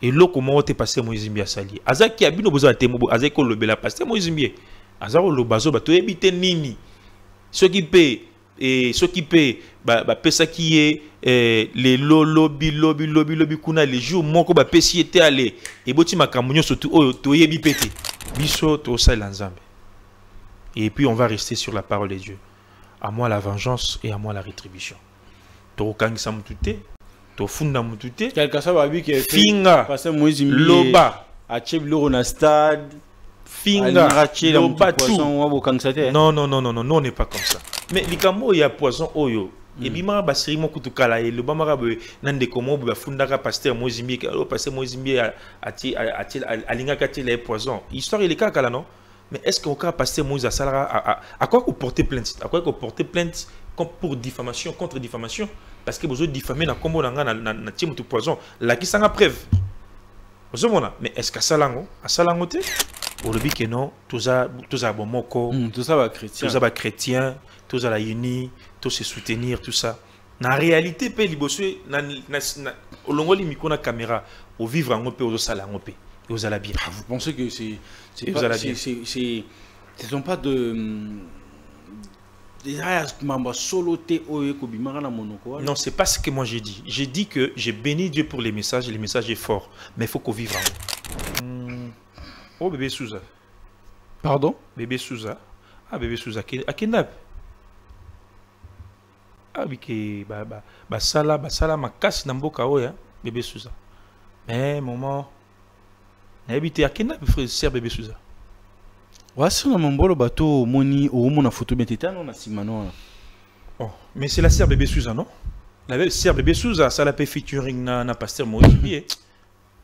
Et là, comment on pasteur Moïse Mbia sali. Azaki abino besoin de témoin. Azaki le bela pasteur Moïse Mbia. Azaro le bazo ba to ebite nini. Ce qui paie et ce qui paie pesa qui est les lobby kuna les jours moko ba pesi était allé et boti makamunyo surtout oh to yebi pété. Biso to sa lanzambe. Et puis on va rester sur la parole de Dieu. À moi la vengeance et à moi la rétribution. To kangisa mutute. To funda mutute quelqu'un ça va que finga parce que Moïse loba a cheblo na stade finga loba tout non on n'est pas comme ça mais likambo ya poison oyo et bima basiri mo kutukala et le bamara be nande komo be funda ka pasteur Moïse Mbie alors pasteur Moïse Mbie alinga kati les poison histoire il est kala non mais est-ce qu'on ka pasteur Moïse Salara à quoi qu'on porter plainte pour diffamation contre diffamation parce que vous diffamez na combo na timu tu poison la qui sanga preuve vous mais est-ce que salango a salango te au lobby que non tous ça bon moko tout ça va chrétien tous ça la uni tous se soutenir tout ça na réalité pe liboswe na olongoli miko na caméra au vivre en pe au salango pe et aux ala bien vous pensez que ce sont pas non, c'est pas ce que moi j'ai dit. J'ai dit que j'ai béni Dieu pour les messages et les messages est fort. Mais il faut qu'on vive en oh, bébé Souza. Pardon? Bébé Souza. Ah, bébé Souza. À Kenab. Ah, oui, que. Sala, ma casse n'amboka, hein, bébé Souza. Mais, maman. N'habite à Kenab, frère, bébé Souza. Ouais, c'est un mambolo bateau moni au mon photo bien tétan on a simano. Oh, mais c'est la sœur bébé Souza non? La sœur bébé Souza ça la fait featuring na pasteur Moïse Mbie.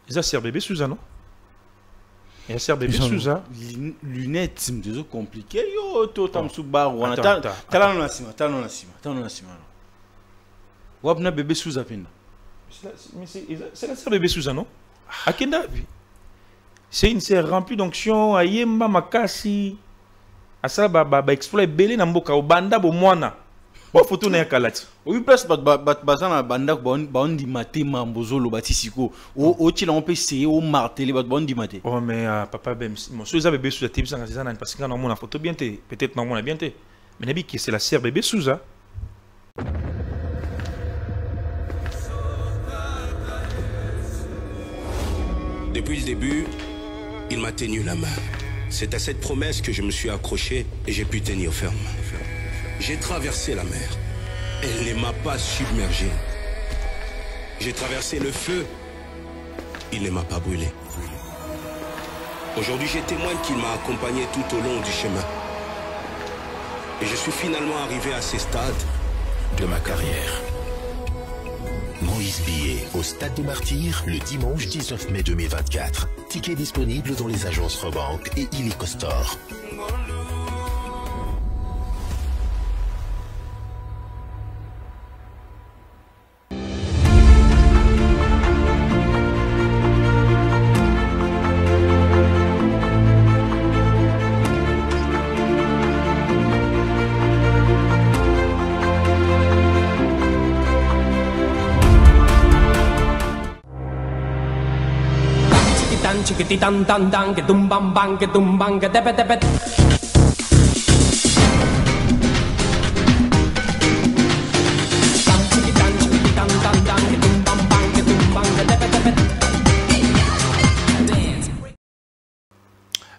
C'est la sœur bébé Souza non? Et la sœur bébé Souza lunettes c'est compliqué yo to tam subar on attend talon na sima. Wabna bébé Souza penda. C'est la sœur bébé Souza non? Akenda c'est une sœur remplie d'onction ayemba makasi asa exploit belé na mboka obanda bo mwana bo photo na yakalati oui place bazana banda bandi maté mambozolo batisiko o tila on peut essayer au marteler bandi maté oh mais papa ben mon Souza bébé Souza tibisa ngazana parce que na mona photo bien té peut-être na mona bien té mais nabi que c'est la sœur bébé Souza. Depuis le début, il m'a tenu la main. C'est à cette promesse que je me suis accroché et j'ai pu tenir ferme. J'ai traversé la mer. Elle ne m'a pas submergé. J'ai traversé le feu. Il ne m'a pas brûlé. Aujourd'hui, je témoigne qu'il m'a accompagné tout au long du chemin. Et je suis finalement arrivé à ce stade de ma carrière. Moïse Mbie au Stade des Martyrs le dimanche 19 mai 2024. Ticket disponible dans les agences Rebank et Illico Store. Chickity tan tan tan que tum bam que tum bam que tepe tepe.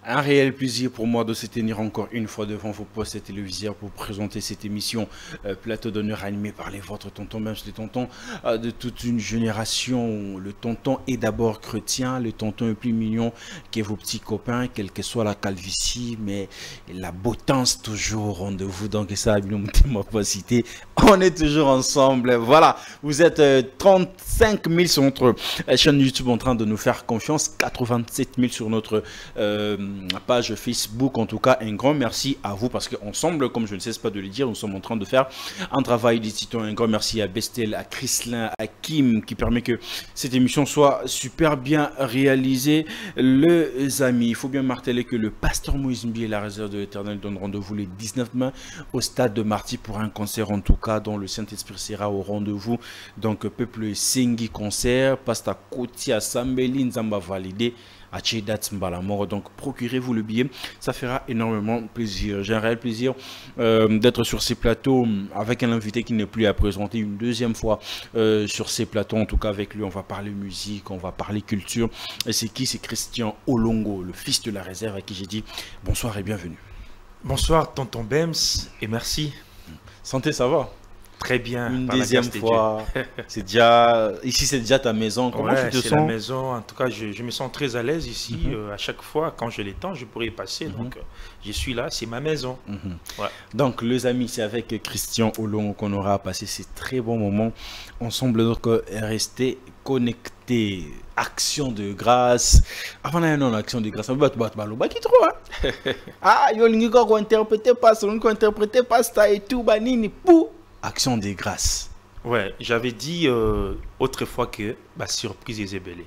Un réel plaisir pour moi de se tenir encore une fois devant vos postes téléviseurs pour présenter cette émission Plateau d'honneur animée par les vôtres tontons, même les tontons de toute une génération. Le tonton est d'abord chrétien, le tonton est plus mignon que vos petits copains, quelle que soit la calvitie, mais la potence toujours au rendez-vous. Donc ça, m'a pas cité. On est toujours ensemble. Voilà, vous êtes 35 000 sur notre chaîne YouTube en train de nous faire confiance, 87 000 sur notre page Facebook. En tout cas, un grand merci à vous parce qu'ensemble, comme je ne cesse pas de le dire, nous sommes en train de faire un travail des titans. Un grand merci à Bestel, à Chrislin, à Kim qui permet que cette émission soit super bien réalisée. Les amis, il faut bien marteler que le pasteur Moïse Mbi et la réserve de l'Éternel donnent rendez-vous les 19 mai au stade de Marty pour un concert en tout cas dont le Saint-Esprit sera au rendez-vous. Donc, peuple Sengi concert, Pasta Koti à Sambeli, Nzamba validé. Donc procurez-vous le billet, ça fera énormément plaisir. J'ai un réel plaisir d'être sur ces plateaux avec un invité qui n'est plus à présenter une deuxième fois sur ces plateaux. En tout cas avec lui on va parler musique, on va parler culture. Et c'est qui? C'est Christian Olongo, le fils de la réserve, à qui j'ai dit bonsoir et bienvenue. Bonsoir tonton Bems et merci. Santé, ça va? Très bien. Une deuxième fois. C'est déjà ici, c'est déjà ta maison. Comment tu te sens? C'est la maison. En tout cas, je me sens très à l'aise ici. À chaque fois, quand j'ai le temps, je pourrais y passer. Donc, je suis là. C'est ma maison. Ouais. Donc, les amis, c'est avec Christian Olongo qu'on aura passé ces très bons moments ensemble. Donc, restez connectés. Action de grâce. Avant non, action de grâce. Qui trop? Ah, yo interpréter pas, interpréter pas ça et tout banini pour. Action de grâce. Ouais, j'avais dit autrefois que surprise est belle.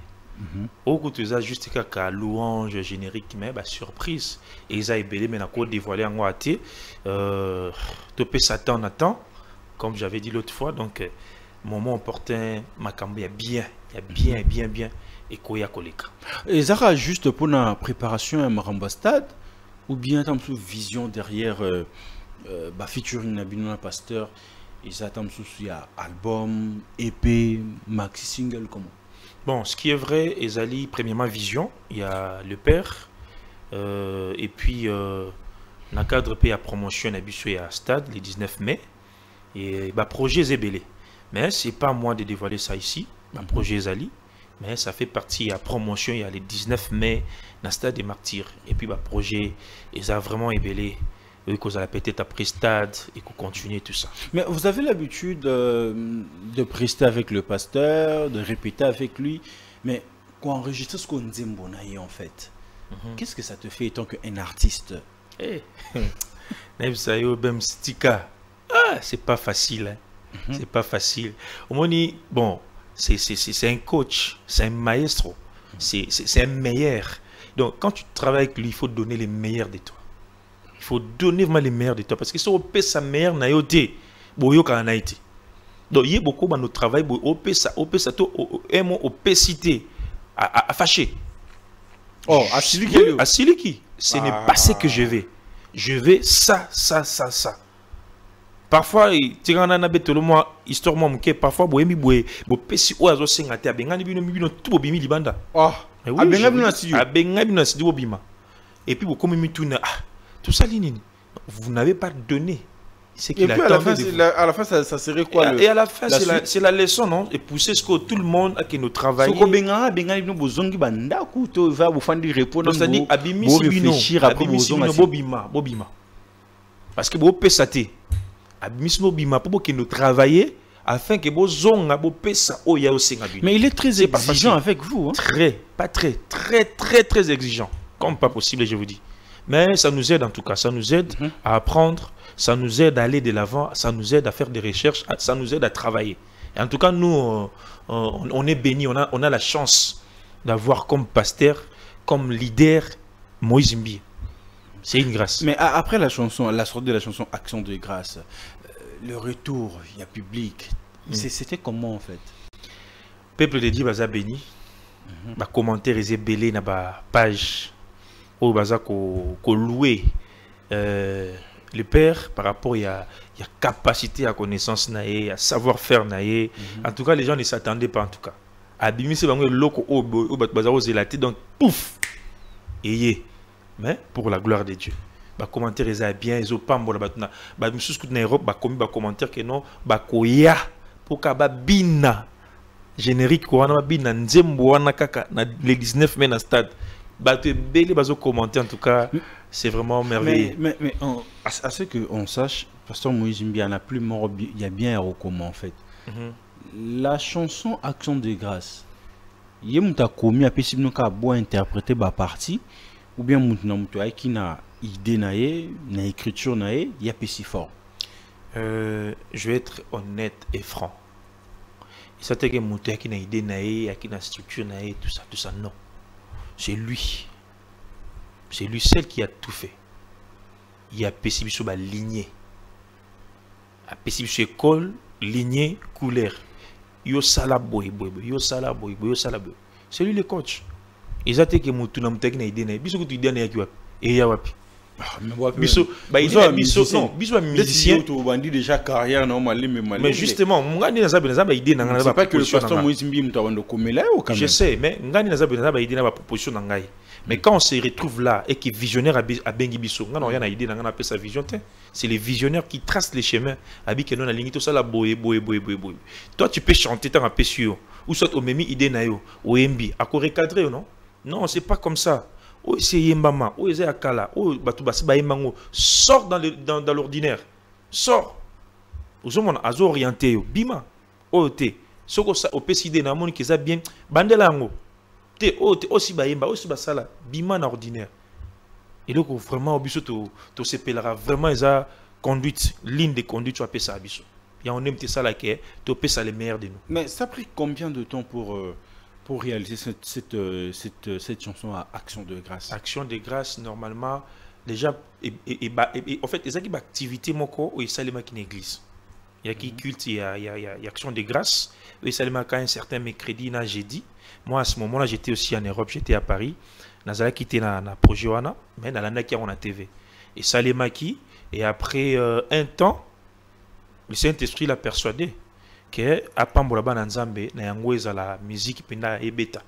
Au coup de ça, juste qu'à louange générique, mais surprise. Et ça est belle, mais n'a pas dévoilé en ouaté. Topé Satan attend, comme j'avais dit l'autre fois. Donc, moment opportun, ma cambie bien. Et quoi ya koleka. Et ça, juste pour la préparation à Maramba Stade, ou bien t'as une vision derrière featuring Nabino Pasteur. Et ça tombe sous album, EP, maxi single, comment? Bon, ce qui est vrai, Ezali, premièrement, vision. Il y a le père. Et puis, dans le cadre de la promotion, il y a Stade, le 19 mai. Et le projet Zébélé. Mais ce n'est pas à moi de dévoiler ça ici, le projet Ezali. Mais ça fait partie de la promotion, il y a le 19 mai, dans le Stade des Martyrs. Et puis, le projet, il a vraiment ébélé. Qu'on a peut-être après Stade et qu'on continue tout ça. Mais vous avez l'habitude de prester avec le pasteur, de répéter avec lui, mais qu'on enregistre ce qu'on dit en fait. Qu'est-ce que ça te fait étant qu'un artiste? C'est pas facile. C'est pas facile. Au moins, bon, c'est un coach, c'est un maestro, c'est un meilleur. Donc, quand tu travailles avec lui, il faut donner les meilleurs de toi. Il faut donner vraiment les meilleurs de toi. Parce que si on peut sa meilleure, na yoté, boyo kana été. Donc il y a beaucoup dans notre travail, on peut ça tout, on peut citer, à fâcher. Oh, à Siliki. À Siliki. Ce n'est pas ce que je vais. Je vais ça. Parfois, tu as un peu moi, histoire moi, parfois, boyemi boye, bo pesi oazo sengate, abengani bino tout bobimi libanda. Oh, abengabi na studio bima. Et puis beaucoup me tourne. Tout ça, vous n'avez pas donné ce qu'il a attendait. À la fin, ça serait quoi? Et à la fin, c'est la leçon, non? Et pousser ce que tout le monde a qui nous travaille. Ce qu'on va vous faire des réponses. C'est-à-dire, bobima. Parce que vous pouvez s'attendre. Bobima pour que nous travaillions afin que vous zonga bo pesa oya osenga. Mais il est très exigeant avec vous. Très exigeant. Comme pas possible, je vous dis. Mais ça nous aide en tout cas, ça nous aide à apprendre, ça nous aide à aller de l'avant, ça nous aide à faire des recherches, ça nous aide à travailler. Et en tout cas, nous, on est bénis, on a la chance d'avoir comme pasteur, comme leader, Moïse Mbi. C'est une grâce. Mais après la chanson, la sortie de la chanson Action de grâce, le retour, il y a public, c'était comment en fait? Peuple de Dieu, baza béni, ba commentaire est belé na ba page. Au baza ko louer le père par rapport à la capacité à connaissance naé, à savoir faire naé. En tout cas, les gens ne s'attendaient pas en tout cas. Abimi c'est bango loko au baza ozélati donc pouf. Mais pour la gloire de Dieu. Ba commentaire est bien, ils ont pas mbola batuna. Ba mususu na Europe ba komi ba commentaire que non ba koya pour ka ba bina générique ko wana ba bina nzembo wana kaka na le 19 mai na stade. Commenter en tout cas, c'est vraiment merveilleux. Mais à ce qu'on sache, Pasteur Moïse Mbi en a plus mort, il y a bien un recommand en fait. La chanson Action de grâce, il y a commis à possible nous boire interpréter ba partie ou bien Moutna qui n'a idée naïe, n'a écriture naïe, il y a pas si fort. Je vais être honnête et franc. Ça te que Moutouya qui n'a idée naïe, qui n'a structure naïe, tout ça, non. C'est lui. C'est lui seul qui a tout fait. Il y a possible sur la lignée. A possible sur école, lignée, couleur. Yo sala boy, yo sala boy, yo sala boy. C'est lui le coach. Ils ont dit que Moutouya n'a idée naïe. Biso que tu idée naïe qui va. Et ya wapi. Biso, non, biso musicien. Tu déjà carrière non mais justement, ngani na zabe idée na c'est pas que le pasteur Moïse Mbi mutawando komela au quand même. Je sais, mais ngani na zabe idée na proposition na ngai. Mais quand on se retrouve là et que visionnaire a bengi biso, ngana rien na idée na ngana appelle sa vision. C'est les visionnaires qui tracent les chemins. Abi que non na lingi to ça la boye. Toi tu peux chanter tant apesio ou soit au memi idée na yo, au mbi, à ko recadrer non? Non, c'est pas comme ça. Oh, c'est Yembama, oh, c'est Akala, oh, Batubasi Bayemango, sors dans l'ordinaire, sors. Aux hommes, à orienté, bima, oh, t'es, soko sa, au PCD, na moni, qui bien, bandelango, t'es, oh, t'es aussi Bayemba, aussi Basala, bima na ordinaire. Et donc, vraiment, au biso, to se pelera, vraiment, ils ont conduite, ligne de conduite, tu as ça, biso. Et on aime ça, là, que tu as ça les meilleurs de nous. Mais ça a pris combien de temps pour réaliser cette chanson à Action de Grâce? Action de Grâce, normalement, déjà, en fait, il y a une activité où il y a une église. Il y a qui culte, il y a Action de Grâce. Il y a un certain mercredi, jeudi. Moi, à ce moment-là, j'étais aussi en Europe, j'étais à Paris. J'ai quitté le projet, mais dans la qui on a TV. Et Salemaki, et après un temps, le Saint-Esprit l'a persuadé que apambola bana nzambe na yango ezala musique penda ebeta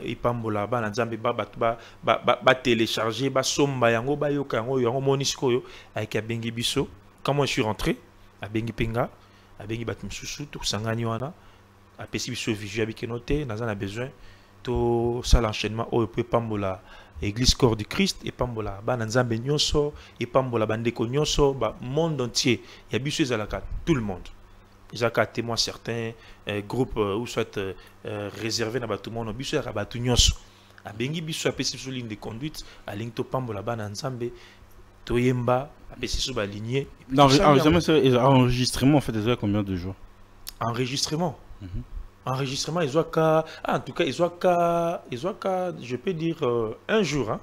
ipambola bana nzambe ba télécharger ba somba yango ba yoka yango monisiko yo avec abengi biso. Quand moi je suis rentré à bengi penga abengi bat msusu to sangani wana apesi biso visuel avec noté na a besoin to ça l'enchaînement o peut pambola Église Corps du Christ et pambola bana nzambe nyonso et pambola bandeko nyonso ba monde entier ya biso ezalaka tout le monde. Ils ont témoin certains groupes ou soit réservés à tout le monde. Biso ya batu nyonso. A bengi biso apesi sur ligne de conduite, a ligne to pambola bana nzambe, to yemba, apesi sur ba lignée. Enregistrement en fait, ils ont combien de jours? Enregistrement. Enregistrement, ils ont qu'à, en tout cas, ils ont qu'à, je peux dire un jour, hein.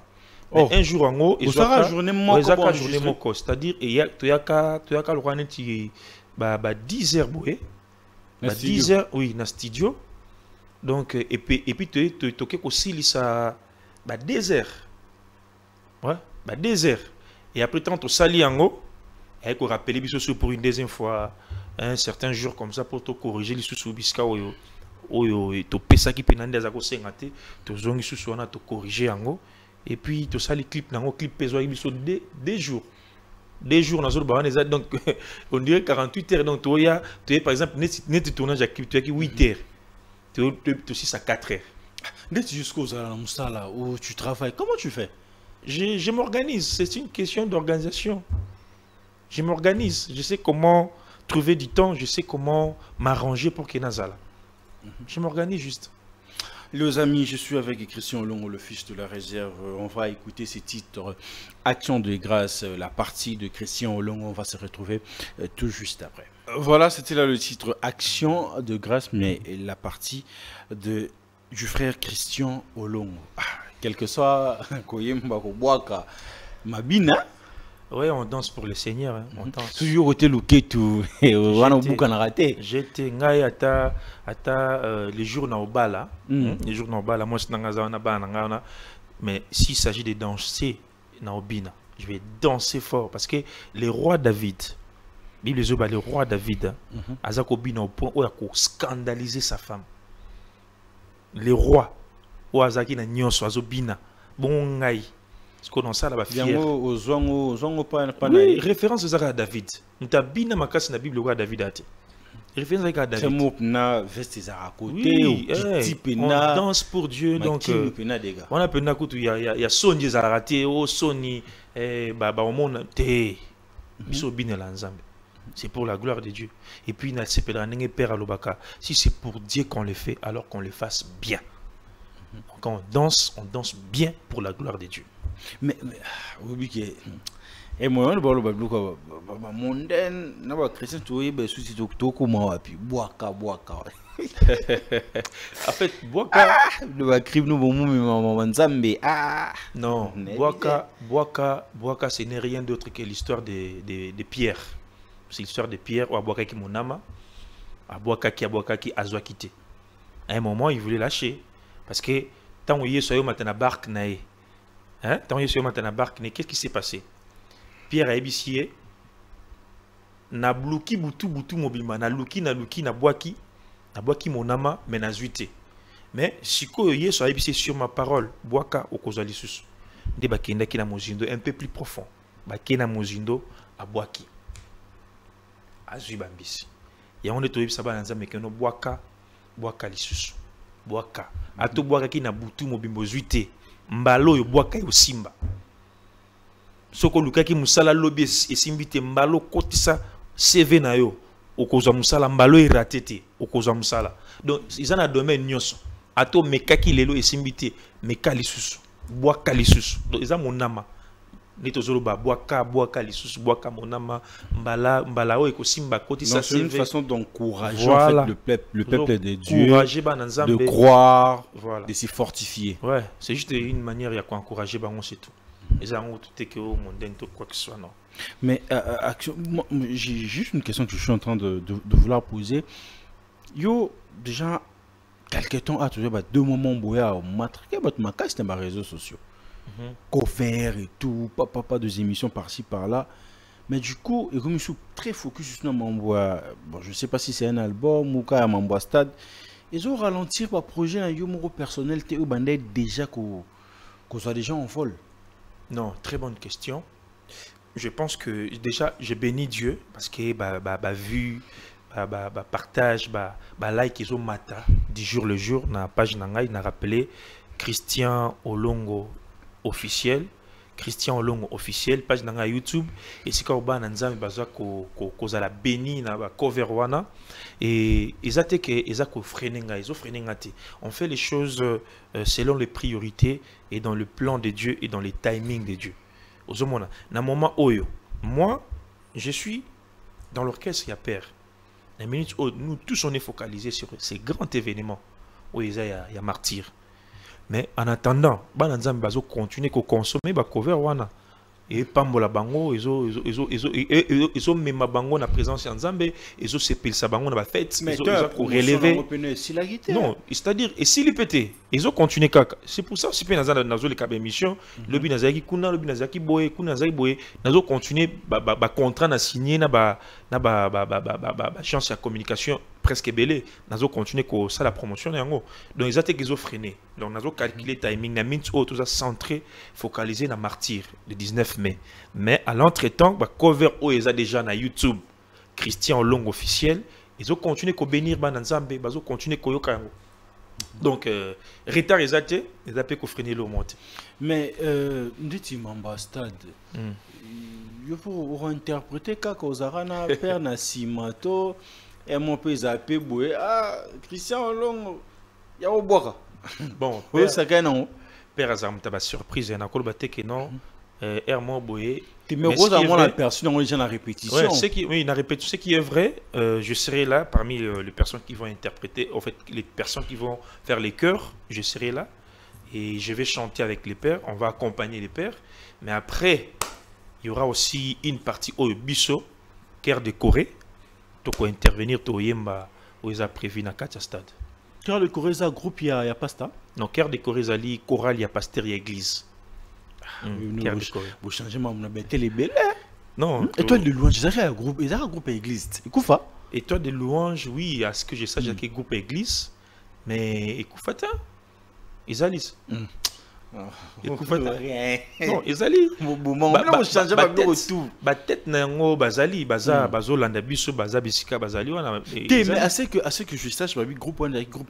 Oh. Un jour en haut, ils ont qu'à journée moko, c'est-à-dire il y a le roi neti 10 heures boué, 10 heures, oui, dans studio. Donc et puis tu toqué aussi ça 2 heures. Ouais, 2 heures. Et après tant tu sali en haut, et qu'on rappelle biso pour une deuxième fois un certain jour comme ça pour te corriger les sous biska oyo to pesa ki penande za ko sengate to zongi sous wana to corriger en haut et puis to sali clip nango clip peso biso 2 jours. 2 jours dans le donc on dirait 48 heures. Donc tu as par exemple net tournage à clip tu as 8 heures. Tu aussi à 4 heures. Net jusqu'aux là où tu travailles. Comment tu fais? Je m'organise, c'est une question d'organisation. Je m'organise, je sais comment trouver du temps, je sais comment m'arranger pour qu'il y ait Nazala. Je m'organise juste. Les amis, je suis avec Christian Olongo, le fils de la réserve. On va écouter ces titres Action de Grâce, la partie de Christian Olongo. On va se retrouver tout juste après. Voilà, c'était là le titre Action de Grâce, mais la partie du frère Christian Olongo. Quel que soit Mabina. Oui, on danse pour le Seigneur. Hein. On danse. Toujours au télouké tout. J'étais les jours dans le bas là. Les jours dans le bas là. Moi, je suis dans mais s'il s'agit de danser dans le bina, je vais danser fort parce que le roi David, le roi David, Azako bina au point où il a scandalisé sa femme. Le roi, où Azaki na nyonso azobina, bon ngai. Ce qu'on en sait là-bas, oui, référence aux à David. Nous avons bien ma casse dans la Bible le roi David a été. Référence à David. Oui, on danse pour Dieu. Donc, on a peu il y a Sony qui a raté, oh Sony, au monde, c'est pour la gloire de Dieu. Et puis, si c'est pour Dieu qu'on le fait, alors qu'on le fasse bien. Quand on danse bien pour la gloire de Dieu. Mais oubliez et moi le bolo bablu ko mondaine na ba chrétien to yebe souci to ko ma wapi boaka En fait, Boaka le ba crime nous bon maman nzambe non, Boaka ce n'est rien d'autre que l'histoire de Pierre. C'est l'histoire de Pierre ou Aboaka qui monama, Aboaka qui a quitté. À un moment, il voulait lâcher parce que tant on y est sur le matin à barque nae. Hein? Tant on y est sur le matin à barque nae, qu'est-ce qui s'est passé? Pierre a ébissé na bluki butu mobima na luki na boaki monama mais na zuité. Mais si ko yé so ébissé sur ma parole boaka okozali susu. Nde bakenda ki na mozindo un peu plus profond. Bakena mozindo a boaki. Azui bambisi. Ya on est toyib saba na nzambe keno boaka lisusu. Boaka. Ato boaka ki na butu mobimbo zuité. Mbalo yo boaka yo simba. Soko lukaki musala lobi esimbite mbalo kotisa CV na yo okozwa musala mbalo iratete okozwa musala. Donc ils en a domaine nyonso ato mekaki lelo esimbite mekali susu boaka lisusu. Donc ils a monama netozoloba boaka lisusu boaka monama mbala o ekosimba kotisa CV. C'est une façon d'encourager voilà. En fait, le peuple de Dieu de croire, voilà. De s'y fortifier. Ouais, c'est juste une manière ya encourager bango c'est tout. Ils ont tout que au monde quoi que ce soit non. Mais j'ai juste une question que je suis en train de vouloir poser. Yo déjà quelques temps à toujours 2 moments boya au matraquer votre macaque c'était mes réseaux sociaux. Coffert et tout, pas des émissions par-ci par-là. Mais du coup, et comme je suis très focus sur mon bois, bon je sais pas si c'est un album ou quand mon bois stade, ils ont ralenti par projet un yo mon personnel t'es bandé déjà qu'on soit déjà en vol. Non, très bonne question. Je pense que déjà, je bénis Dieu parce que vu, partage, like ils ont mata du jour le jour na page nanga il n'a rappelé Christian Olongo officiel, page nanga YouTube et c'est quand on nzambe baza ko la béni na cover wana et ils ont on fait les choses selon les priorités et dans le plan de Dieu et dans les timings de Dieu. Ozomona na moment oyo moi je suis dans l'orchestre ya père. La minute où nous tous on est focalisés sur ces grands événements où il y a martyr. Mais en attendant, bananzam bazo continuer ko consommer ba cover wana et pambola bango ils ont même bango na présence en Nzambe ils ont sepel sa bango na ba fête ils ont relever non c'est-à-dire et s'il pété ils ont continué kaka c'est pour ça si pe nazo le cap émission le binazaki kuna le binazaki boye kuna nazaki boye nazo continuer ba contrat na signé na ba chance à communication presque belé nazo continuer ko ça la promotion yango donc ils ont qu'ils ont freiné donc nazo calculer timing na minute tout ça centré focalisé na martyr le 19 mai mais à l'entretemps ba cover o ils a déjà na YouTube Christian Olongo officiel ils ont continué ko bénir ba nzambe bazo continuer ko yoka yango donc retard ils a été ils a ko freiner le monte mais nditi mamba stade il faut interpréter kako ozarana père na simato et mon peu zappé boué Christian Olongo ya oboka bon oui ça gagne non père azam taba surprise na ko baté que non Hermon Boye mais moi la personne on la répétition ouais, oui la répétition ce qui est vrai je serai là parmi les personnes qui vont interpréter en fait les personnes qui vont faire les chœurs je serai là et je vais chanter avec les pères on va accompagner les pères mais après il y aura aussi une partie au biso chœur de Corée to intervenir to yemba où ils a prévu na Katia stade chœur de Corée ça groupe il y a pasta non chœur de Corée zali chorale il y a pasteur il y a église vous changez ma les belles non étoile de louange ils ont un groupe église écoufa étoile de louange oui à ce que je sache il y a un groupe église mais écoufata ils allient non ezali ba tête na ngo bazali bazo landa biso baza bisika bazali wana mais à ce que je sache ba groupe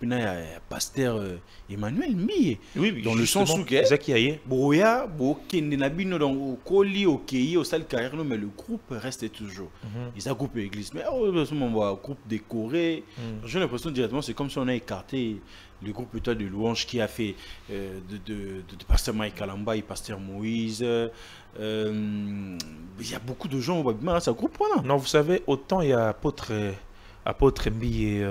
na pasteur Emmanuel Mie oui dans le sens où que zaki aye boya bo kende na bino dans koli okei au salle carrière mais le groupe reste toujours ils a groupe église mais ce moment groupe décoré j'ai l'impression directement c'est comme si on a écarté le groupe Étoile de Louange qui a fait de Pasteur Mike Kalamba et Pasteur Moïse. Il y a beaucoup de gens, c'est un groupe. Non, vous savez, autant il y a apôtre Mbi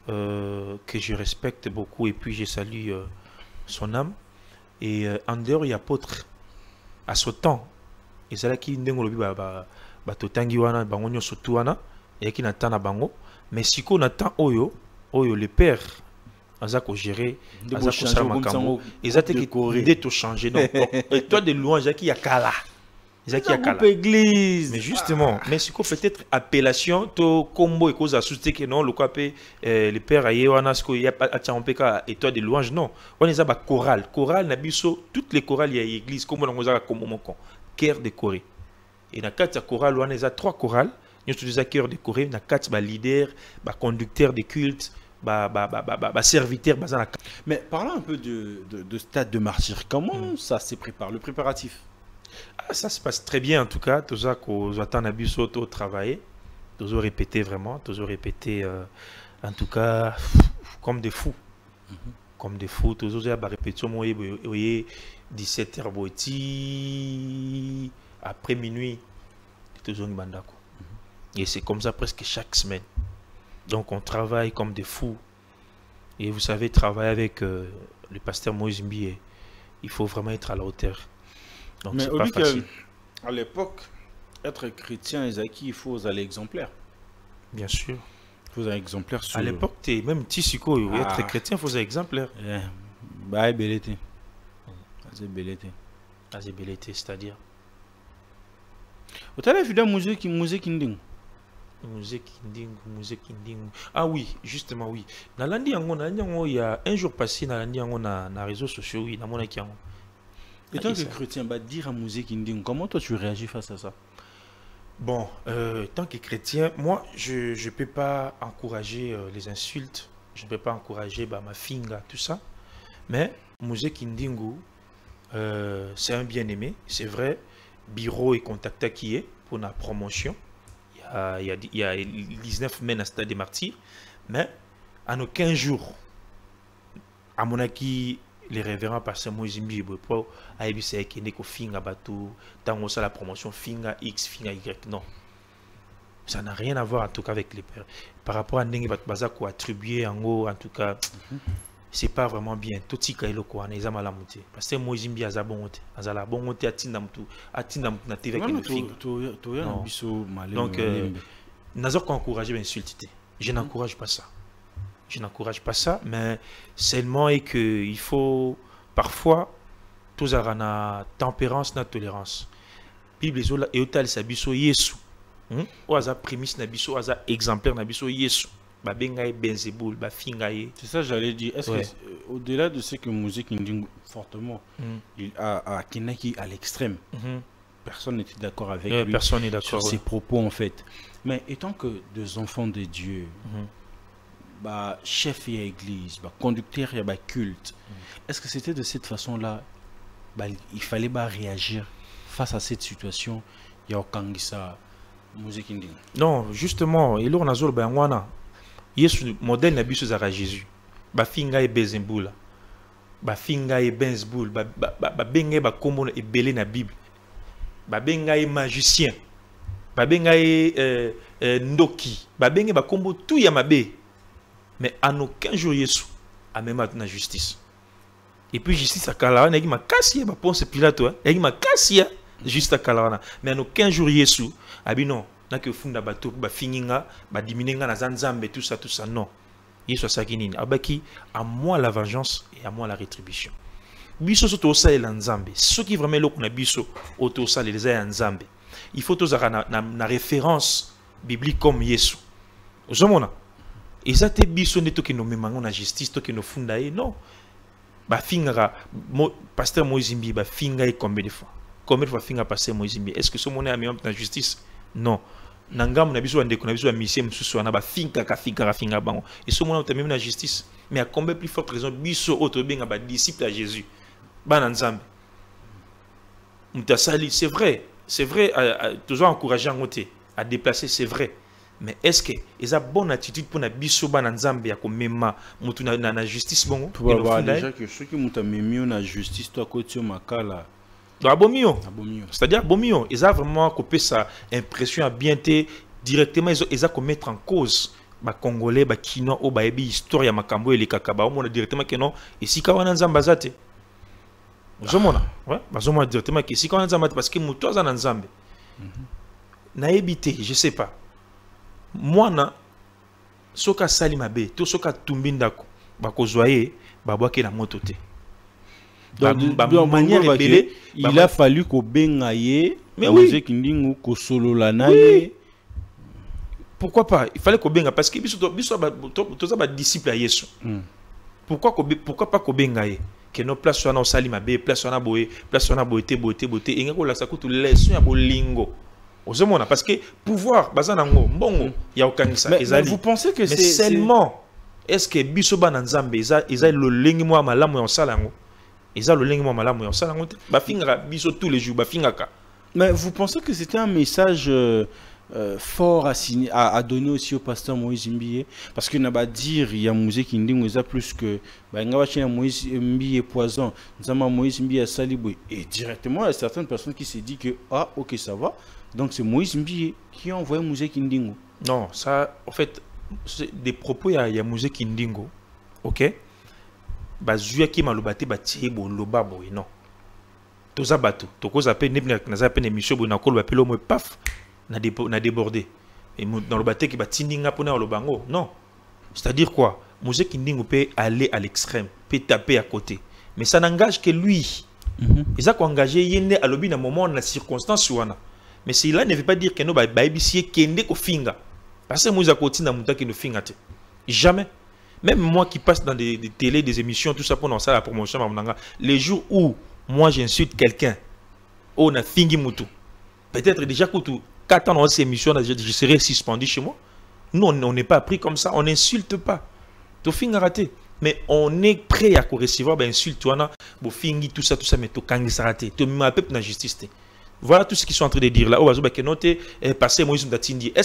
que je respecte beaucoup et puis je salue son âme. Et en dehors, il y a apôtre à ce temps. Et c'est là qu'il ndengolobi batotangi wana bango nyo sotu wana et qui n'attend na bango. Mais si qu'on attend oyo le père aza ko gérer aza ko sala makambo ezate ki de to changer donc et toi de louange qui y a kala ezaki ya kala église mais justement mais si qu'on peut-être appellation to combo et cause à soutenir que non le quoi peut le père aye wana ce qu'il y a atchampeka et toi de louange non on est à chorale na biso toutes les chorales il y a église comme on a comme mon cœur de Corée et na quatre chorale on est à 3 chorales nous tous des cœur de Corée na quatre leader conducteur de culte serviteur mais parlons un peu de stade de martyr comment ça se prépare le préparatif. Ça se passe très bien en tout cas. Tous qu'on attend à biso au travail, tous répété vraiment, tous répété en tout cas comme des fous, comme des fous. Tous à répétition, moi, 17h boiti après minuit, tous on bandako. Et c'est comme ça presque chaque semaine. Donc on travaille comme des fous. Et vous savez travailler avec le pasteur Moïse Mbi, il faut vraiment être à la hauteur. Donc mais c'est pas facile. À l'époque, être chrétien, il faut aller exemplaire. Bien sûr. Il faut un exemplaire sur... À l'époque, même Tissiko, être chrétien, il faut un exemplaire. Bah, belleté. C'est belleté. C'est belleté, c'est-à-dire. Vous avez vu la musique inding? Musique inding. Ah oui, justement, oui. Dans l'année, il y a un jour passé, dans l'année, on a les réseaux sociaux, oui, dans mon account. Et tant que chrétien, dire à musique inding, comment toi tu réagis face à ça? Bon, tant que chrétien, moi, je ne peux pas encourager les insultes, je ne peux pas encourager ma finga, tout ça. Mais musique indingu, c'est un bien-aimé, c'est vrai. Bureau et contact qui est pour la promotion. Il y a 19 mai à Stade des Martyrs. Mais en aucun jour, à mon avis, les révérends pasteur Moïse Mbi pour ABC qui n'est qu'au finga bateau, tant on la promotion finga X, finga Y. Non. Ça n'a rien à voir en tout cas avec les pères. Par rapport à Nengi Bazako attribué en haut, en tout cas, c'est pas vraiment bien. Tout ce qui est local, on est à la montée. Parce que Moïse Mbi a la bonté. A la bonté à Tindamtu, à Tindamtu, à TV avec le finga. Donc, n'a pas encouragé l'insulter. Je n'encourage pas ça. Je n'encourage pas ça, mais seulement et que il faut parfois tous avoir la tempérance, la tolérance. Bible et autal sabiso Yesu. Ou aza prémisse na biso, aza exemplaire na biso Yesu. Ba bengaye benzeboul, ba fingaye. C'est ça j'allais dire. Est-ce que au-delà de ce que musique indigne fortement, il a Kinaki à l'extrême. Personne n'était d'accord avec lui. Personne n'est d'accord sur ses propos en fait. Mais étant que des enfants de Dieu. Chef et église, conducteur et culte. Est-ce que c'était de cette façon-là il fallait réagir face à cette situation? Il y a aucun musique indigne. Non, justement, il on a zol wana. Yesu modèle na biso za Jésus. Ba finga e bezembula. Ba finga e benzboul, ba benga ba kombo e belé na Bible. Ba benga e magicien. Ba benga e ndoki. Ba benga ba kombo tout ya mabe. Mais en aucun jour, Yesu a même la justice. Et puis, justice à Kalawana, il m'a cassé, il pense Pilate, il m'a cassé, juste à Kalawana. Mais en aucun jour, Yesu a dit non, n'a que funda bateau, ba fininga, ba diminuer na zanzambe, tout ça, non. Yesu a sakini, abaki, à moi la vengeance et à moi la rétribution. Biso soto sa et l'anzambe. Ce qui vraiment là qu'on a biso, auto sa les anzambe. Il faut tous avoir na référence biblique comme Yesu. Vous avez et ça te biso ne to que nos memangons na justice to que nos fundae non ba finga pasteur Moïse Mbi ba finga combien de fois finga pasteur Moïse Mbi est-ce que ce monde a mis en justice non nangam na biso ndeko na biso mission mususu na ba finga ka finga bango et ce monde a même na justice mais à combien plus forte raison biso auto benga ba disciple à Jésus ba nzambe mutasali c'est vrai toujours encourager en côté à déplacer c'est vrai mais est-ce que ils ont bonne attitude pour na biso ba na nzambe ya ko mema mutu na justice bongo pour avoir déjà que ceux qui muta memi na justice toi côté makala abomio c'est-à-dire abomio ils ont vraiment coupé sa impression à bien té directement ils ont mettre en cause ba congolais ba kino o ba ebi histoire ya makambo et les kakaba on a directement que non ici ka wana nzamba zate ozomona ouais bazomona directement que ici ka wana nzamba parce que mutu za na nzambe na ebité je sais pas moi na soka sali mabe to soka tumbi ndako bakozwaye babwaki na moto te donc manière rebelle il a fallu ko bengaye mais oui kindingu ko solola naye pourquoi pas il fallait ko benga parce que biso to za ba disciple à Yesu pourquoi pas ko bengaye que no place wana sali mabe place wana boye te engako la sakutu leçon ya bolingo. Parce que pouvoir, bon, il y a aucun ça. Mais vous pensez que c'est seulement est-ce que bisoba nanzambe ils a le lingua malamu en salango, ils a le lingua malamu en salango, bafinga biso tous les jours bafingaka. Mais vous pensez que c'était un message fort à donner aussi au pasteur Moïse Mbiye, parce que n'a pas dire il y a musée qui dit nous a plus que Moïse Mbiye poison, nous avons Moïse Mbiye salibou et directement il y a certaines personnes qui se disent que ah ok ça va. Donc c'est Moïse Mbiye qui a envoyé Moïse Kindingo. Non, ça, en fait, c'est des propos, il y a Moïse Kindingo. Ok? Bazuya qui m'a lobaté, bâti, bon, loba, bon, non. Tout ça, bateau. Tout ça, n'a pas émission, bon, n'a pas l'homme, paf, n'a débordé. Et dans le bateau qui va tindinga pour le bango. Non. C'est-à-dire quoi? Moïse Kindingo peut aller à l'extrême, peut taper à côté. Mais ça n'engage que lui. Ils ont engagé, il y a un lobby dans un moment, dans la circonstance, mais cela ne veut pas dire que nous baïbisier kende ko finga. Parce que moi côté na muta qui nous finga te. Jamais. Même moi qui passe dans des télé, des émissions, tout ça pour dans ça la promotion les jours où moi j'insulte quelqu'un, on a fingi mutu. Peut-être déjà que 4 ans dans ces émissions, je serais suspendu chez moi. Nous on n'est pas appris comme ça, on n'insulte pas. To finga raté. Mais on est prêt à recevoir ben insulte toi bo fingi tout ça mais to kangi ça raté. To m'appelle na justice te. Voilà tout ce qu'ils sont en train de dire là. Est-ce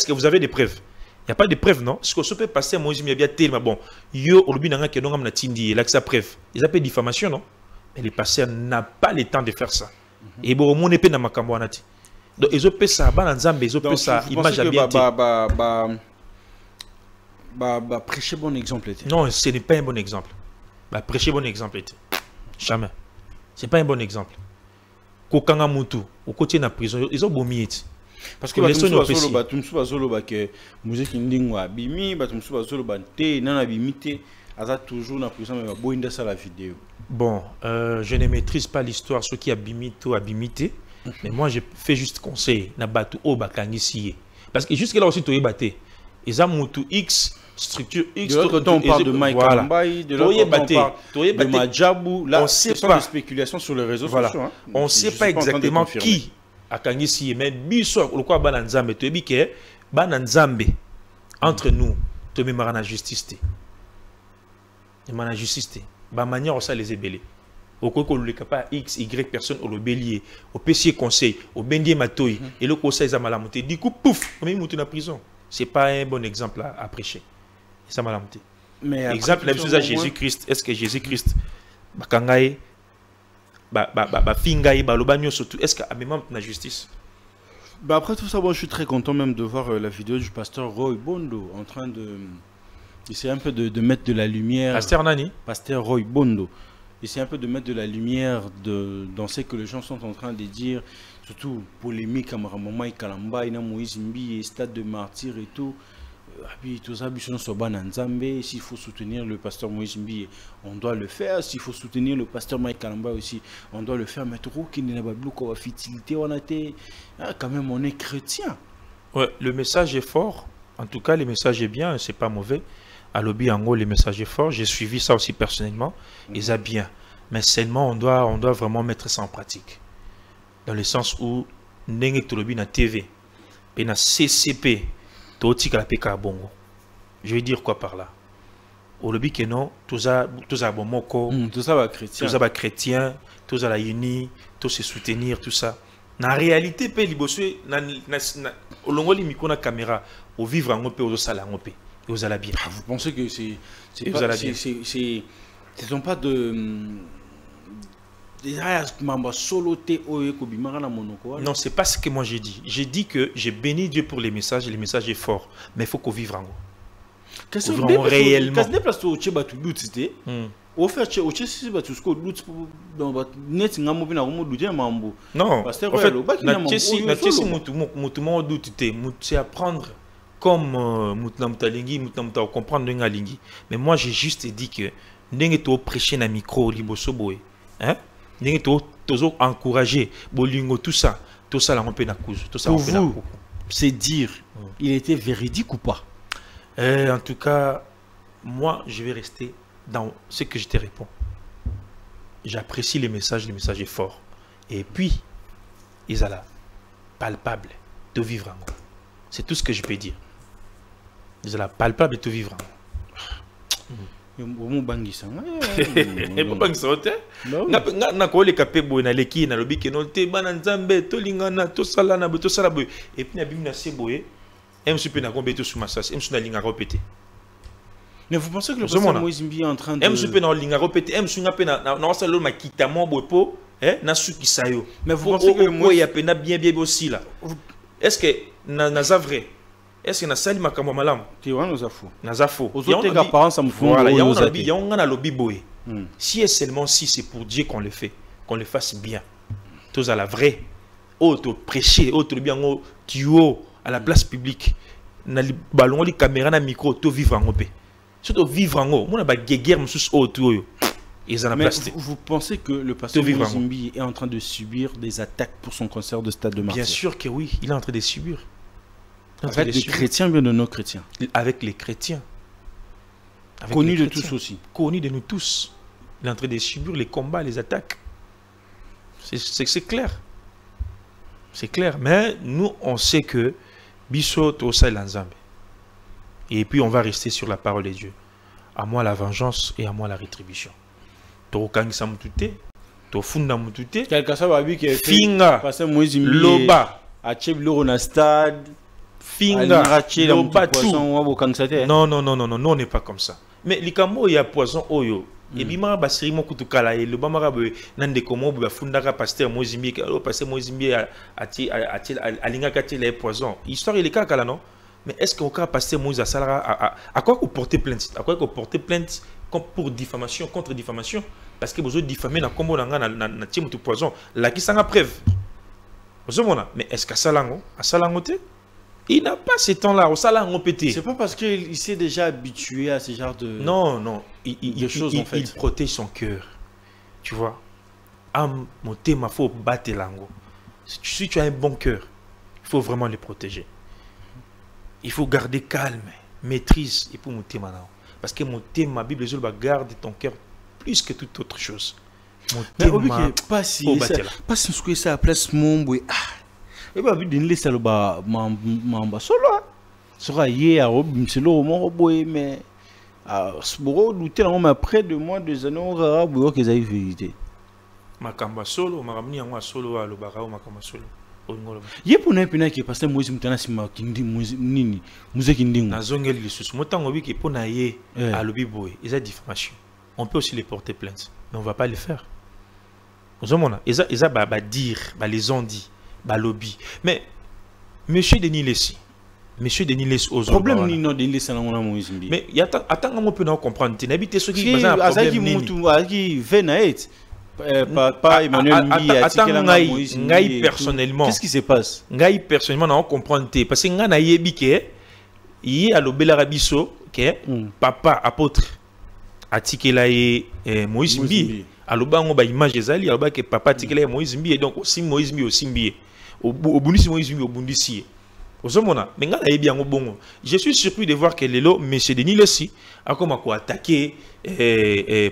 que vous avez des preuves? Il n'y a pas de preuves, non? Ce que ça peut passer, Moïse Mbiye tellement bon. Yo, au lobby n'a que non amna tindi, là que ça preuve. Ils appellent diffamation, non? Mais les pasteurs n'ont pas le temps de faire ça. Et bon, mon épée n'a ma camboanati. Donc ils ont fait ça, bananzambe, ils ont fait ça, image à bien. Prêcher bon exemple. Non, ce n'est pas un bon exemple. Prêcher bon exemple. Jamais. C'est pas un bon exemple. Kokanga mutu au côté de la prison ils ont bomi parce que batumsu bazoloba que musique ndingwa bimi batumsu bazoloba te nana bimite aza toujours na prison mais boinda ça la vidéo. Bon, je ne maîtrise pas l'histoire ce qui a bimito a bimité mais moi je fais juste conseil na batu o bakangisi parce que jusque là aussi to yebate eza mutu X structure X. De l'autre côté, on parle de Mike Kambaï, de l'autre côté, on parle de Madjabou. Là, ce sont des spéculations sur les réseaux sociaux. Hein. On ne sait pas exactement qui a Kangisi, mais biso, le quoi Bananzambe, tu dis que Bananzambe, entre nous, tu me maras la justice. Tu me maras la justice. Ba manière, on sait les ébélés. Au quoi qu'on le capable X, Y personne au bélier, au PC conseil, au bendier matoy, et le conseil ils a mal monté. Du coup, pouf, on est monté dans la prison. C'est pas un bon exemple à prêcher. Ça m'a monté. Mais exemple, la chose à Jésus-Christ, est-ce que Jésus-Christ, bakangaye, fingaye, lobanyo surtout, est-ce qu'il y a même la justice? Après tout ça, bon, je suis très content même de voir la vidéo du pasteur Roy Bondo en train de essayer un peu de mettre de la lumière. Pasteur Nani? Pasteur Roy Bondo. Essayer un peu de mettre de la lumière dans ce que les gens sont en train de dire, surtout polémique à Maman Kalamba, Moïse Mbiye, stade de martyr et tout. S'il faut soutenir le pasteur Moïse Mbiye, on doit le faire. S'il faut soutenir le pasteur Mike Kalamba aussi, on doit le faire. Mais trop qu'il n'y a pas de futilité, on a été quand même on est chrétien. Ouais, le message est fort. En tout cas, le message est bien, c'est pas mauvais. À Lobby Ango, le message est fort. J'ai suivi ça aussi personnellement. Ils ont bien. Mais seulement, on doit vraiment mettre ça en pratique. Dans le sens où, Nenge Tolobi na TV, et na CCP, je veux dire quoi par là? Au lobby que non, tout ça bon moko, tout ça va chrétien, tout ça va chrétien, tout ça la uni, tout se soutenir, tout ça. Na réalité, pe libosue na olongoli miko na caméra, au vivre en paix, aux sala en paix, et aux bien. Vous pensez que c'est Vous pas, allez bien. ce sont pas de Non, c'est pas ce que moi j'ai dit. J'ai dit que j'ai béni Dieu pour les messages, et le message est fort. Mais il faut qu'on vive en haut. Réellement. Non, en fait, c'est apprendre comme comprendre. Mais moi, j'ai juste dit que nous avons prêché dans le micro, hein? Nous avons encouragé, tout ça, là, on peut pour vous, c'est dire, il était véridique ou pas? En tout cas, moi, je vais rester dans ce que je te réponds. J'apprécie le message est fort. Et puis, ils sont là, palpable de vivre en haut. C'est tout ce que je peux dire. Ils sont là, palpable de vivre en haut. Mais vous pensez que le pasteur Moïse Mbi est en train de... Mais vous pensez que Moïse... Est-ce que c'est vrai? Est-ce que c'est vrai? Si et seulement si c'est pour Dieu qu'on le fait, qu'on le fasse bien. Tous à la vraie. Autre prêcher, autre bien duo à la place publique. Na ballon, les caméras, na micro, tout vivre en paix. Surtout vivre en haut. Moi, je guerre, mais vous pensez que le pasteur Moïse Mbi est en train de subir des attaques pour son concert de Stade de Martyrs? Bien sûr que oui, il est en train de subir. Avec les chrétiens, bien de nos chrétiens. Avec les chrétiens. Connus de tous aussi. Connus de nous tous. Il est en train de subir les combats, les attaques. C'est clair. C'est clair. Mais nous, on sait que Bissot au Nzambe. Et puis on va rester sur la parole de Dieu. À moi la vengeance et à moi la rétribution. Quelqu'un Finga, Loba, stade, Finga, Loba, tout. Non, nous on n'est pas comme ça. Mais les camo il y a poison oyo. Et puis ma basiri mo kutukala et le bamara be nande komo be fundaka pasteur Mozimbi pasteur Mozimbi alinga kati les poison. Histoire il est kala non. Mais est-ce qu'on peut passer Moïse à Salara à quoi qu'on porter plainte? À quoi qu'on porter plainte pour diffamation, contre diffamation? Parce que vous avez diffamé dans combo na team de poison. Là qui s'en a preuve. Mais est-ce qu'à Salango, il n'a pas ce temps-là. Au Salango pété. C'est pas parce qu'il s'est déjà habitué à ce genre de. Non. Il protège son cœur. Tu vois. Mon thème, il faut battre l'ango. Si tu as un bon cœur, il faut vraiment le protéger. Il faut garder calme, maîtrise et pour mon thème maintenant. Parce que mon thème, ma Bible, je garde ton cœur plus que toute autre chose. Mon thème, pas si ce que ça place mon boy. Et bien, il laisse le bas, mamba solo. Sera hier, c'est le mon boy, mais ce bureau, douter après 2 mois, 2 années, on verra que ça a vérité. Ma kamba solo, ma ramni en solo à l'obara ou ma kamba solo. Il y a pour un qui est passé Moïse Moutana Sima Kindi Nini, Mouzé Kindi. Nazongel Lissus, Motan Obi qui est pour naïe à l'obiboy, ils ont diffamation. On peut aussi les porter plainte, mais on ne va pas les faire. Ils ont dire, les ont dit, lobby. Mais, monsieur Denis Lessi, aux problème ni non Denis Lessi, Moïse Mbi. Mais attends, on peut comprendre. Tu n'habites ceux qui ont un problème. Qui venaient. Pas Emmanuel Mbi, personnellement. Qu'est-ce qui se passe? Ngai personnellement, on comprend parce que nga na yebi ke yi alobela rabiso ke papa apôtre atikela ye Moïse Mbi aloba ngo ba image ezali aloba ke papa atikela Moïse Mbi et donc aussi Moïse Mbi aussi Mbi obundisi Moïse Mbi obundisi ozomona mais nga na yebi yango bongo. Je suis surpris de voir que lelo monsieur Denis Lessi a comme quoi attaquer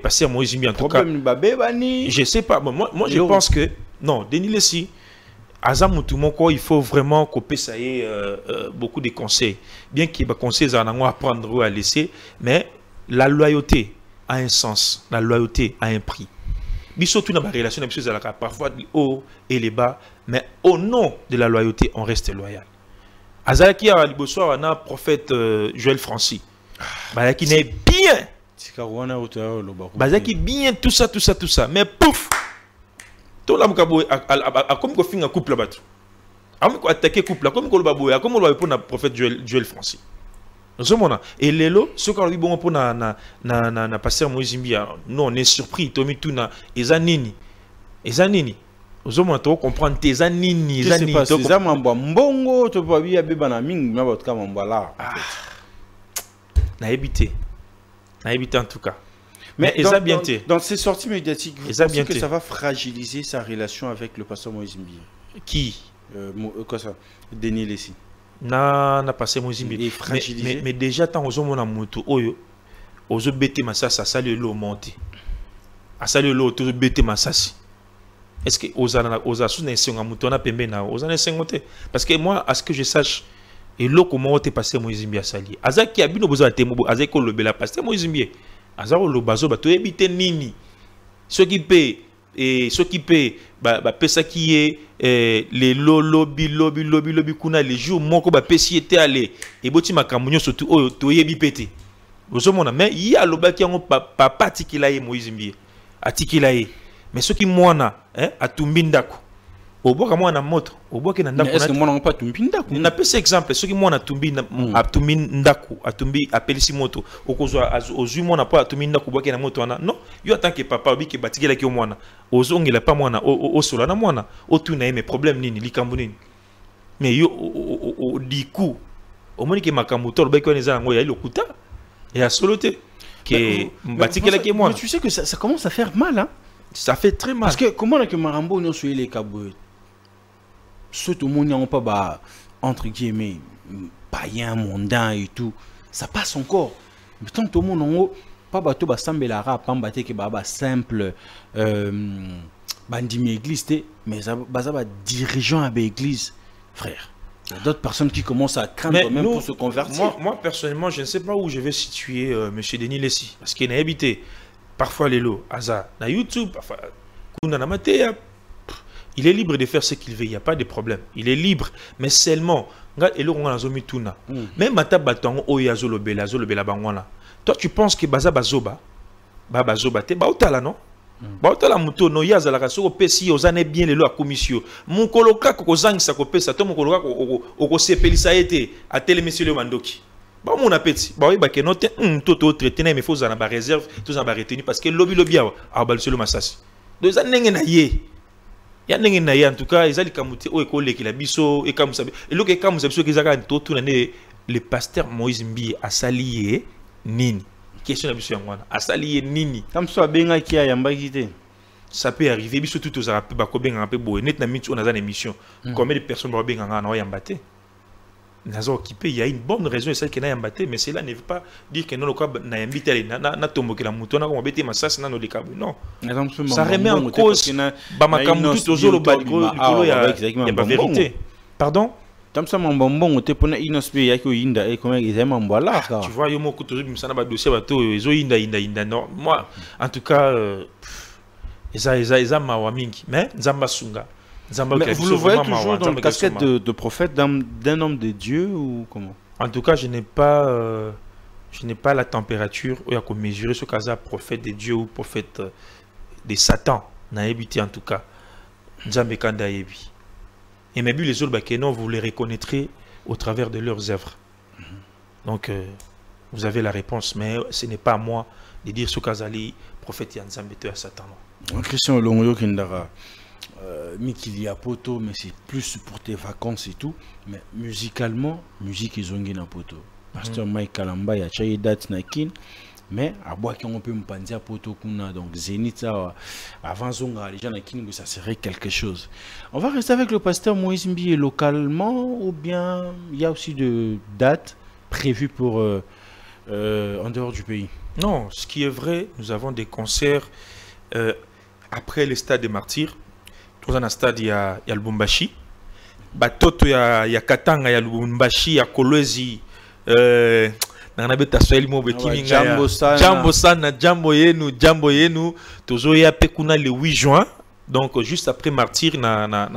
passer Moïse Mbi en tout cas. Je sais pas, moi je pense que non, Denis Lessi il faut vraiment couper ça y est beaucoup de conseils. Bien qu'il y ait des conseils à apprendre ou à laisser, mais la loyauté a un sens, la loyauté a un prix. Surtout dans la relation avec parfois les hauts et les bas, mais au nom de la loyauté, on reste loyal. Azaki a liboso na prophète Joël Francis. Bazaki n'est bien. Bazaki bien tout ça. Mais pouf. Tout là comme ko finga couple là-bas. Comme ko attaquer couple là, comme ko ba boya, comme on va répondre à prophète Joël Francis. Et Lelo, ce qu'on a dit bon pour na pasteur Moïse Mbia, nous on est surpris, Tommy Tuna, Ezanini. Nous on comprendre tes anini, Ezanini. C'est mamba mbongo, to pa bia beba na ming na botka mamba là. Na évité en tout cas. Mais dans ces sorties médiatiques, vous pensez que ça va fragiliser sa relation avec le pasteur Moïse Mbia? Qui quoi ça? Denis Lessi. Na passé Moïse Mbia. Mais déjà tant aux hommes on a moto oyo ozo bete masasa sali lo monter. A sali lo to bete masasi. Est-ce que aux sous na senga moto na pembe na aux na sengote parce que moi à ce que je sache et lo comment t'es passé Moïse Mbia sali. Azaki abino besoin temo azaki ko lobela pasteur Moïse Mbia. Azaro lo bazo ba to ebite nini. Ce qui paie et ce qui paie ba pesa qui est les lobby kuna les jours moko ba pesi était allé et boti makamunyo surtout o to yebi pété ozomona mais il y a loba qui on papa tikila ye Moïse Mbia atikila ye mais ce qui mwana atumbi ndako oboka mwana moto oboka na ndako est-ce que mwana pas tumbi ndako na pesa exemple ce qui mwana tumbi atumbi ndako atumbi apelisi moto okozwa ozui mwana pa atumbi ndako boka na moto wana non yo tant que papa obi ke batikela ki mwana ozongela pa mwana osola na mwana otuna ye mais problème nini likambo nini mais yo diku omoni ke makambo to lobaki oneza ngo ya lokuta et à soloté que batikela ki mwana. Tu sais que ça commence à faire mal hein. Ça fait très mal parce que comment là que Marambo non sur les cabouets ce tout le monde n'a pas entre guillemets païen mondain et tout ça passe encore mais tant tout le monde en pas bateau ba sambela rap pas baté que ba simple bandimi église mais ça ba dirigeant à l'église frère il y a d'autres personnes qui commencent à craindre quand même pour se convertir. Moi personnellement je ne sais pas où je vais situer monsieur Denis Lessi parce qu'il n'a habité parfois les lots hasard na YouTube parfois kuna na matéa. Il est libre de faire ce qu'il veut, il n'y a pas de problème. Il est libre, mais seulement, même toi, tu penses que Baza Bazoba, te baotala non? Baotala muto no yaza la kaso pesi ozane bien le lo a commission. Mon koloka ko zang sa ko pesa to mon koloka ko sepelisa été à tele monsieur le mandoki. Ba mon appétit, ba oui ba ke note toto traité na mais faut za ba réserve, tout za ba retenir parce que lobby a ba le masasi. Deux années na yé. Ya ndenge na ya en tout cas ezali kamuti o ekole ki la biso e kamusa e loke kamusa biso ki zaka to tuna ne le pasteur Moïse Mbia asalié nini question na biso yangwana asalié nini comme ça benga ki ayamba kité ça peut arriver biso tout aux ba ko benga pe boye net na mitu on a une émission combien de personnes ba benga na yambate nazo occupé il y a une bonne raison c'est que na yambate mais cela ne veut pas dire que non le quoi na yambite na tomboke la mutu na ko bete masasi na no likabu non ça remet en cause bamakambu tout ozolo balikolo ya ba vérité pardon tam ça mon bonbon on te pona inospe ya ko yinda et comment ils aiment mbola tu vois yo moko tozo bimsana ba dossier bato ezo yinda non moi en tout cas eza mawa mingi mais nzamba sunga. Mais vous le voyez toujours dans le casquette de prophète d'un homme de Dieu ou comment? En tout cas, je n'ai pas la température où il y a qu'on mesurer ce cas prophète de Dieu ou prophète de Satan. Naébité en tout cas. Et même les autres, non, vous les reconnaîtrez au travers de leurs œuvres. Donc, vous avez la réponse, mais ce n'est pas à moi de dire ce cas prophète Yanzambete à Satan. Christian Longoyo Kindara. Mikili a poto mais c'est plus pour tes vacances et tout mais musicalement musique ils ont gagné poto pasteur Mike Kalamba ya chaye date na kin mais à bois qui on peut me panzer poto kuna donc Zénith avant zonga les gens na kin ça serait quelque chose. On va rester avec le pasteur Moïse Mbia localement ou bien il y a aussi de dates prévues pour en dehors du pays? Non, ce qui est vrai, nous avons des concerts après le stade des martyrs. Dans un stade, il y a Lubumbashi. Batoto, il y a Katanga, il y a Lubumbashi, il y a Kolwezi. Jambo Sana, Jambo Yenu. Tozo ya Pekuna le 8 juin. Donc juste après Martyr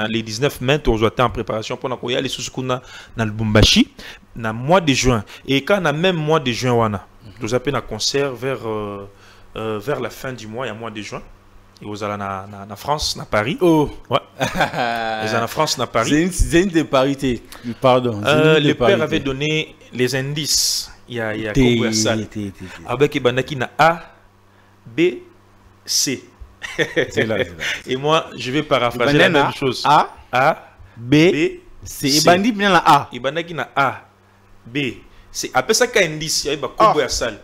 les 19 mai on était en préparation pour qu'on y aller sous kuna dans le Lubumbashi na mois de juin et quand on a même mois de juin wana nous appelons un concert vers la fin du mois, il y a mois de juin. Et vous allez na France, na Paris. Oh. Ouais. Vous allez en France, na Paris. C'est une des parités. Pardon. Le père avait donné les indices. Il y a Congo Sal. Avec Ibanaki na A, B, C. Et moi, je vais paraphraser la même chose. A, B, C. Ibandi bien la A. Ibanaki na A, B, C. Après ça, il y a un indice. Il y a Congo Sal.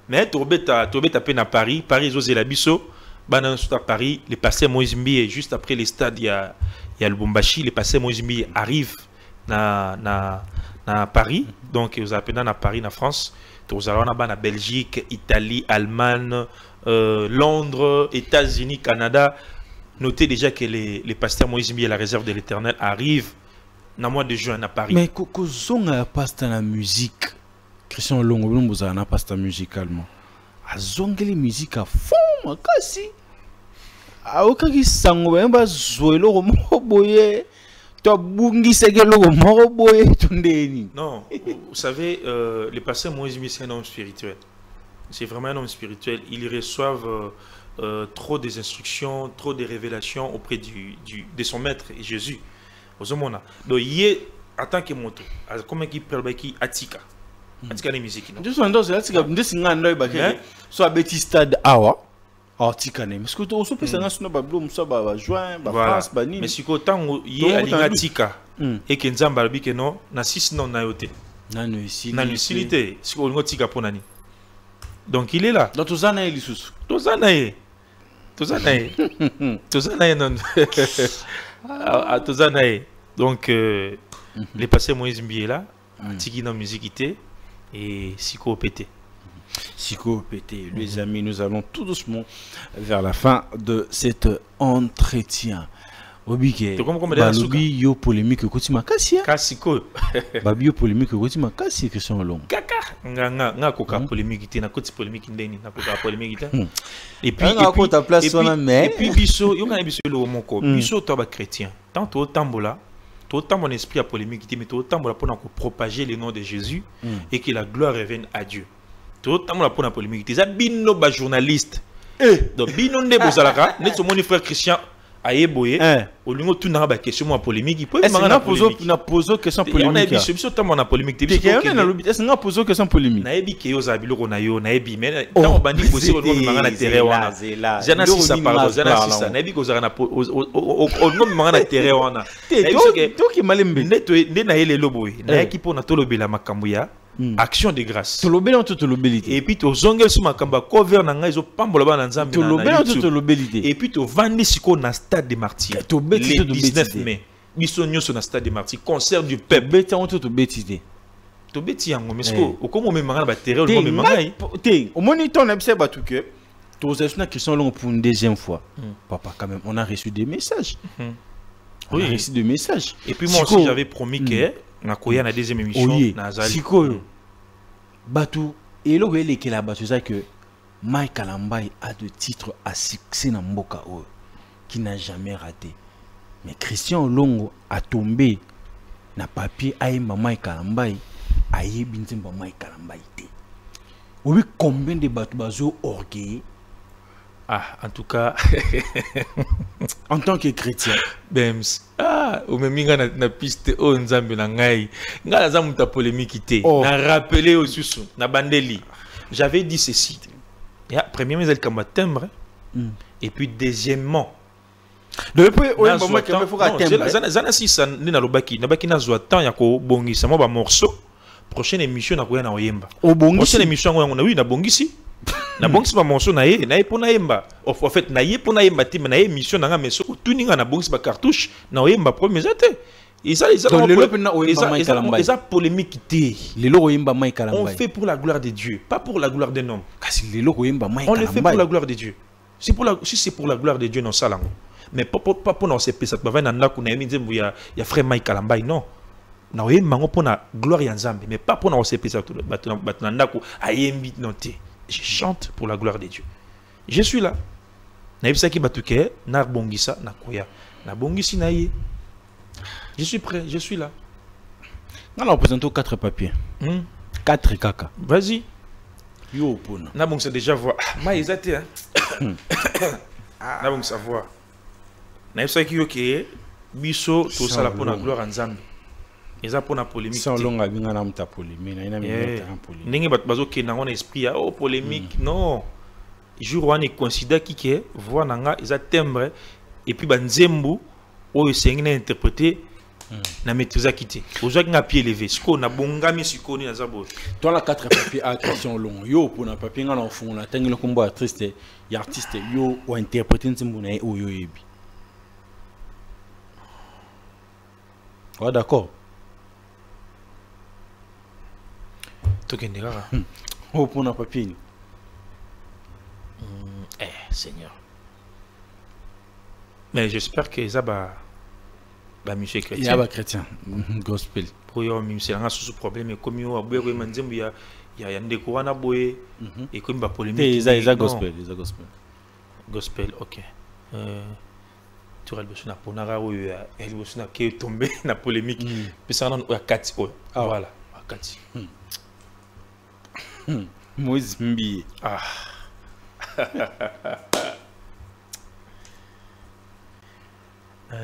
Mais tu as tapé à Paris. Paris, ils ont la biso. À Paris, les passés Moïse Mbi, juste après les stades, il y a le Lubumbashi. Les passés Moïse Mbi arrivent na Paris. Donc, ils ont appelé à Paris, en France. Ils ont en Belgique, Italie, Allemagne, Londres, États-Unis, Canada. Notez déjà que les pasteurs Moïse Mbi et la réserve de l'Éternel arrivent dans le mois de juin à Paris. Mais quand on a pasteur la musique, Christian Longo, vous avez un pasteur musicalement. A zongeli musique à fond, makasi. A okaki sango ba zoelo mo boye. To bungi segelo mo boye tundeni. Non, vous savez, les pasteurs Moïse Mbi, c'est un homme spirituel. C'est vraiment un homme spirituel. Ils reçoivent trop des instructions, trop de révélations auprès de son maître, Jésus. Donc, il en tant que moto, comment il parle qui Atika. Atika les musiques. Je suis en train de dire soit Betty Stade Awa. Atika ne. Parce que tu as aussi pensé à Bablo, Moussa, Juin, France, Bani. Mais si autant il y a Atika et que Nzamba que non, na 6 non na yote. Na nucilité. Si on a Tika pour nani. Donc il est là. Donc tous anaï lissus. Tous anaï non. Tous anaï. Donc les passés Moïse Mbi est là. Tiki dans musique et Siko pété. Siko pété. Les amis, nous allons tout doucement vers la fin de cet entretien. Obike. Balubi yo polémique koti makasi. Kasiko. Babi yo polémique koti makasi Christian Long. Kaka. Nga koka polémique té na koti polémique ndeni na koka polémique té. Et puis biso yo ngana biso lo moko. Biso to ba chrétien. Tant au tambola. Autant mon esprit à polémique, mais autant pour propager le nom de Jésus et que la gloire revienne à Dieu. Autant pour la polémique, c'est bino ba journaliste. Donc bino ne bozalaka, ne tout mon frère Christian ayeboye. Au lieu tout na ba question moi polémique, il peut na poser question polémique. On a dit sur autant mon polémique, est-ce na poser question polémique. Na ebi ke yo za biloko na yo, na ebi mais dans bandi ko se on manga na terrain wana. Zana si ça pardon, zana si ça, na ebi ko za na au nom manga na terrain wana. To ki malembe. Ne na ele loboy. Na ki po na tolobela makambo ya action de grâce. Tolobela to tolobelité. Et puis to zongel su makamba cover na ngai zo pambola ba na nzambe na. Tolobela to tolobelité. Et puis to vandi siko na stade des martyrs. Le 19 mai. Biso nyoso na stade des martyrs, concert du peuple. Beti on to betité. To beti yango mais siko okomo me manga ba terrain o me manga. Té, au moniteur na bise batuke. To zesuna Christian Long pour une deuxième fois. Papa quand même, on a reçu des messages. On a reçu des messages. Et puis moi aussi j'avais promis que na koya na deuxième émission na Azali. Siko Batu et lo wele ke la batu ça que Mike Kalambai a de titres à succès na mboka o qui n'a jamais raté. Mais Christian Longo a tombé na papier aïma Mike Kalambai aïe binzemba Mike Kalambai té. Oui, combien de batu bazo orgueil. Ah, en tout cas, en tant que chrétien, Bems, ou même na piste o nzambe na ngai, nga za muta polémique té, na rappeler au susu, na bandeli. J'avais dit ceci. Ya premièrement elle kamba timbre et puis deuxièmement depuis au moment que me faut timbre. Zana si ça na lobaki, na baki na zo temps ya ko bongisa mo ba morceau. Prochaine émission na koya na oyemba. Prochaine émission on oui na bongisi. Na bongisi ba morceau na ye pona yemba. En fait na ye pona yemba te na émission na nga meso ko tuninga na bongisi ba cartouche na oyemba premier zate. Ils ont polémique. On fait pour la gloire de Dieu, pas pour la gloire d'un homme. On le fait pour la gloire de Dieu. Si c'est pour la gloire de Dieu, non, ça là. Mais pas pour nous séparer. Ça va il y a frère Mike Kalambai, non. Na oyemba pour la gloire ya Nzambe, mais pas pour nous séparer. Je chante pour la gloire de Dieu. Je suis là. Naïbsaki batuke, na bongisa, na koya. Na bongisi na ye. Je suis prêt, je suis là. On présente 4 papiers. 4 caca. Vas-y. Yo, pona. Na bon, c'est déjà voir. Ma exaté, hein. Na bon, savoir. Naïbsaki yoke, biso, tout ça la pour la gloire en Zambie. Ils ont pour la polémique. Sans longue abinga na mta polémique, na ina mta polémique. Ningi bazo ke na on esprit oh polémique. Non. Jour on est considéré qui que voix nanga ils a timbre et puis banzembu o esengi na interpréter na metuza kité. Ozwa nga pied levé. Siko na bongami siko ni na zabo. Toi la 4 papiers à question long. Yo pour na papier nga na fond na tangi le combat triste ya artiste yo ou interpréter nzembu na o yo yebi. Ouais d'accord. Oh, pour un papier. Seigneur. Mais j'espère que ça va. Monsieur chrétien. Il y a chrétien. Gospel. Pour y c'est un sous problème. Et comme il y a un découvert à boyer. Et comme il y a polémique. Il y a gospel. Gospel, ok. Tu as le besoin pour Nara ou il y a le besoin qui est tombé dans la polémique. Puis ça, on a 4. Voilà. 4. Moïse Mbi. Ah.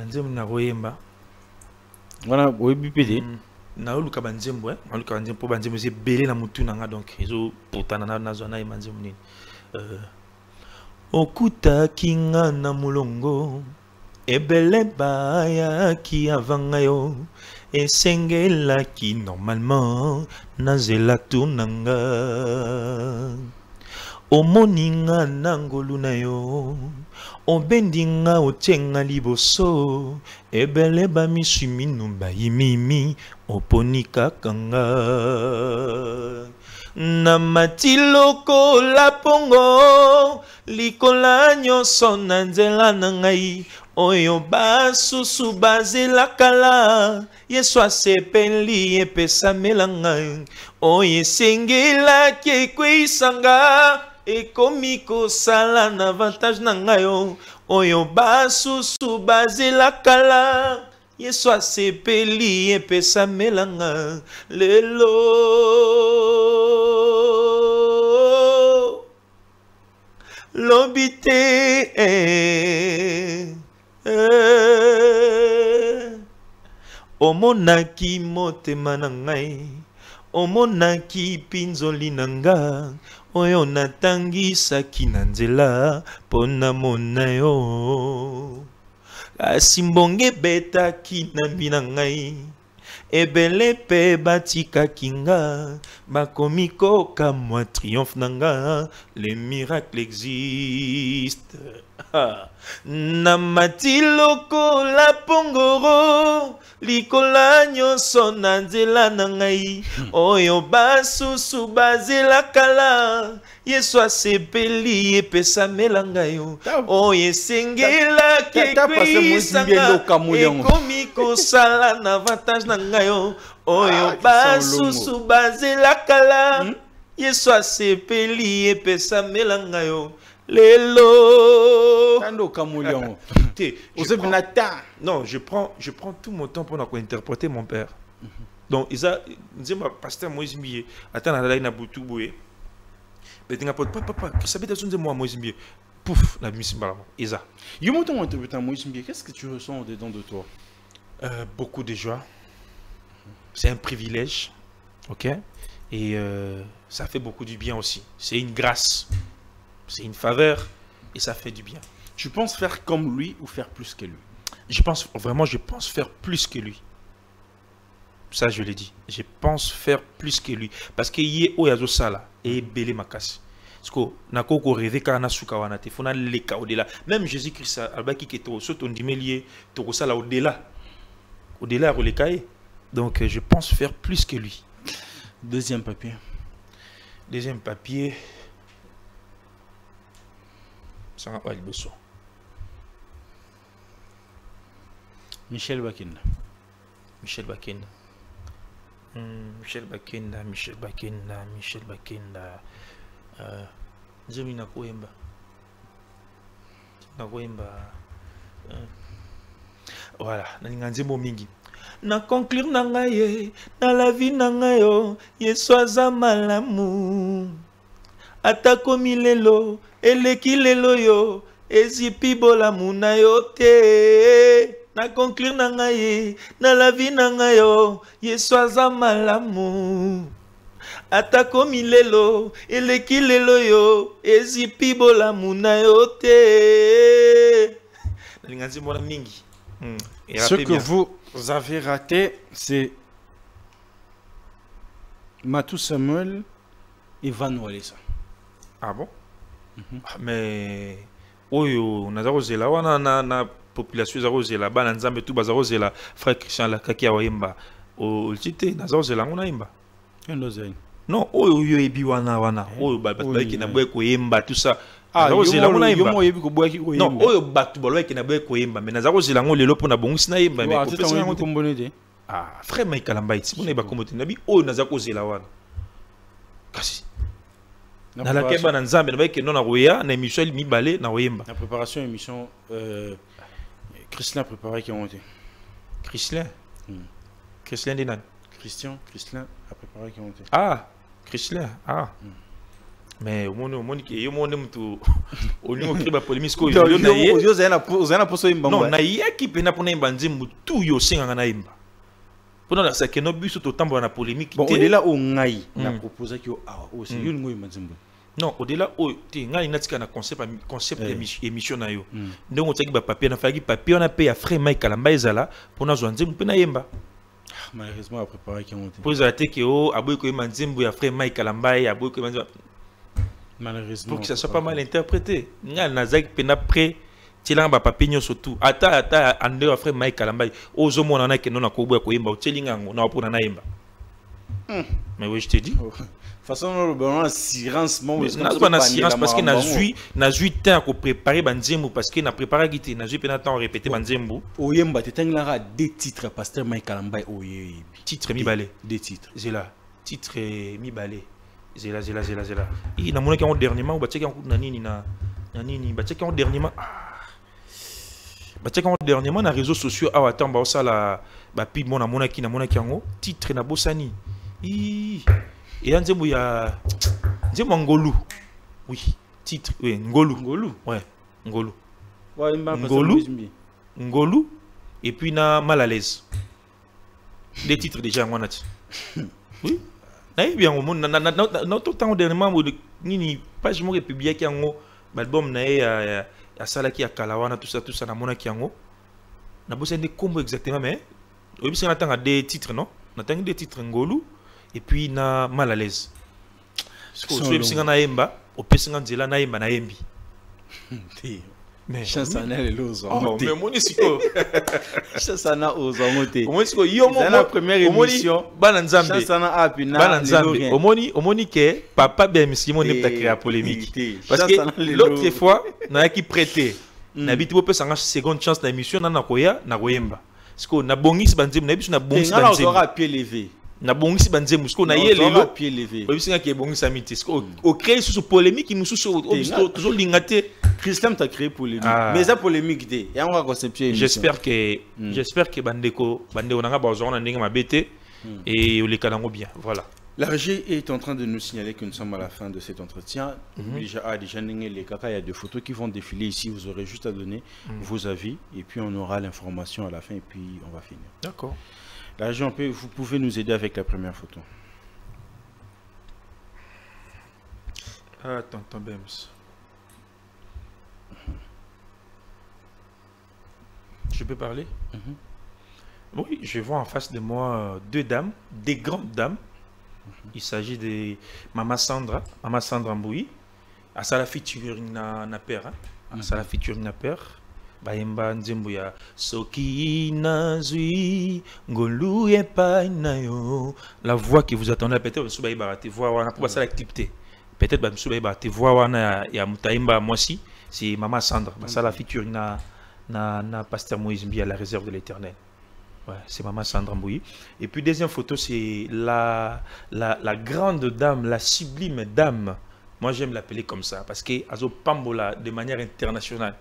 Nzembo na royemba. Wana OBPD. Na oluka banzembo na oluka banzembo po banzembo ze belé na mutu nanga donc ezo potana na zona emanzembo nini. Okuta kinga na mulongo. Ebele baya ki avanga yo. Esengela ki normalement nazela tunanga omoninga nangolu na yo obendinga otenga liboso ebele ba misuminu bayimimi oponika kanga na matiloko la pongo likola nyonso na nzela na ngai oyo basusu bazela kala yesu asepeli epesamela ngai oyo esengelaki ekweisanga ekomi kosala na avantage na ngai oyo basusu bazela kala yesu asepeli epesamela ngai lelo lobite omonaki motema na ngai omonaki pinzoli na nga oyo natangisaki na nzela mpo namona yo kasi mbonge betaki na mbina ngai ebele pe batikaki nga bakomi kokamwa triomphe na nga le miracle existe na matiloko la pongoro likola nyonso na nzela na ngai oyo basusu bazela kala yesu asepeli epesamela ngai oyo esengelaki ekwisanga ekomi kosala na avantage na ngai oyo basusu bazela kala yesu asepeli epesamela ngai lelo. Non, je prends tout mon temps pour interpréter mon père. Donc, ils a dit ma pasteur Moïse Mbié. Attends, la na boutou boué. Mais tu n'as pas papa. Que ça veut dire moi Moïse Mbié. Pouf, la musique balamo. Isa. You m'entends interpréter Moïse Mbié. Qu'est-ce que tu ressens dedans de toi? Beaucoup de joie. C'est un privilège, ok. Et ça fait beaucoup du bien aussi. C'est une grâce. C'est une faveur et ça fait du bien. Tu penses faire comme lui ou faire plus que lui? Je pense faire plus que lui. Ça, je l'ai dit. Je pense faire plus que lui. Parce que y a oyazo sala et belé makasi. Parce que na koko rêvé kana suka wana te fona leka au-delà. Même Jésus-Christ albaki ke to so ton dimelier to sala au-delà. Au-delà relekaye. Donc je pense faire plus que lui. Deuxième papier. Deuxième papier. Michel Bakinda. Michel Bakinda. Michel Bakinda. Michel Bakinda. Michel Bakinda. Jemina Koemba. Voilà, na nzembo mingi. Na conclure na ngai na la vie na ngai yo, Yesu aza malamu. Atako milelo, eleki lelo yo, ezipi bolamu na yo te. Na conclure na ngai na la vie na ngai yo, Yesu aza malamu. Atako milelo, eleki lelo yo, ezipi bolamu na yo te. Na nzembo na mingi. Ce que vous avez raté, c'est Matou Samuel et Van Walesa. Ah bon? Mais oyo nazaro zela wana na population zaro zela bana nzambe tu bazaro zela frère Christian la kaki ya wemba o tite nazaro zela ngona imba. Kendo zeni. Non oyo yo ebi wana oyo ba ki na boye ko yemba tout ça. Ah, yo mo yemba. yebi ko boye ki ko yemba. Non oyo batu balo ki na boye ko yemba mais nazaro zela ngo lelo pona bongi na yemba mais ko pesa ngo kombonede. Ah frère Michael Mbaiti bona ba komote nabi oyo nazako zela wana. Kasi na la keba na nzambe na bayeke non na roya na émission mibale na oyemba la préparation émission Christian préparé qui ont été Christian Denan Christian a préparé qui ont été Christian mais au monde qui yo monde mutu au niveau kriba polémique ko yo zana poso imba non na équipe na pona imba nzimbu tout yo singa na imba pona la sakeno biso to tambo na polémique bon au-delà au ngai na proposer que aussi yo ngo imba nzimbu. Non, au-delà, il y a un concept d'émission. Donc, on a un papier, on a payé à frais Mike Kalamba Ezala pour nous en dire, malheureusement, à préparer qui ont été. Pour attaquer que Aboyko Manzimbo à frais Mike Kalamba et Aboyko malheureusement. Pour que ça soit pas mal interprété. Il y a un Zag Pena prêt, Tilamba Papignon surtout. Ata, Ande à frais Mike Kalamba. Ozo mon a que non a Kobo Koyemba, Telingang, on a pour Nanaimba. Mais oui, je t'ai dit. Façon normalement assurance parce que na jui temps pour préparer banzembo parce que na préparé guité na jui temps répéter banzembo oyemba tetangla deux titres pasteur Michael Mbaye oye titre mi balé deux titres c'est là titre mi balé c'est là et na mona ki en dernièrement ou batie ki na nini na nini batie ki en dernièrement batie ki en dernièrement na réseaux sociaux a attend ba ça la ba pi mona ki yango titre na bosani et un il y a Ngolu. Oui, titre. Oui, Ngolu. Ouais, Ngolu. Ngolu. Et puis na mal à l'aise. Des titres déjà en a. Oui. Naïe bien au monde. Notre temps dernièrement, ni page mo publié qui en album naïe à sala qui a Kalawana tout ça na mona qui en na besoin de combo exactement mais. Oui, parce qu'on attend des titres non. On attend des titres Ngolu. Et puis na mal à l'aise. Parce que si on a emba, au pire on dit là na emba na embi. Mais chansana les lozo. Mais monisico. Chansana aux amoté. Monisico yo mo la première émission bananzambe. Chansana apina bananzambe. Omoni ke papa ben si mon n'aime ta créer polémique. Parce que l'autre fois na qui prêter. Na bitu po pesa seconde chance na émission na koya na koyemba. Parce que na bongisi banzem na biso na bongisi banzem. Na aura pied levé. Na bongisi banzemu sko na ye lelo pied levé obisinga ki bongisa miti sko o créer sous polémique nous sous toujours lingate Christian t'a créé polémique mais ça polémique dé ya nga conception j'espère que bandeko nanga bazona ndenge mabete et le kalango bien voilà. La régie est en train de nous signaler que nous sommes à la fin de cet entretien. Déjà les caca, il y a des photos qui vont défiler ici. Vous aurez juste à donner vos avis et puis on aura l'information à la fin et puis on va finir. D'accord. La région, vous pouvez nous aider avec la première photo. Tonton Bems. Je peux parler? Oui, je vois en face de moi deux dames, des grandes dames. Il s'agit de Maman Sandra Mboui. À ça la featuring na père. À ça la featuring na père. Baimba nzembo ya soki nazui ngolu epai na yo. La voix que vous attendez peut-être vous soyez baraté voix wana pour ça l'activité. Peut-être vous soyez baraté voix wana ya mutaimba moi si c'est Maman Sandra. Ça la featuring na pasteur Moïse Mbia à la réserve de l'Éternel. Ouais, c'est Maman Sandra Mboui. Et puis deuxième photo c'est la grande dame, la sublime dame Moi, j'aime l'appeler comme ça parce que Azo Pambola de manière internationale.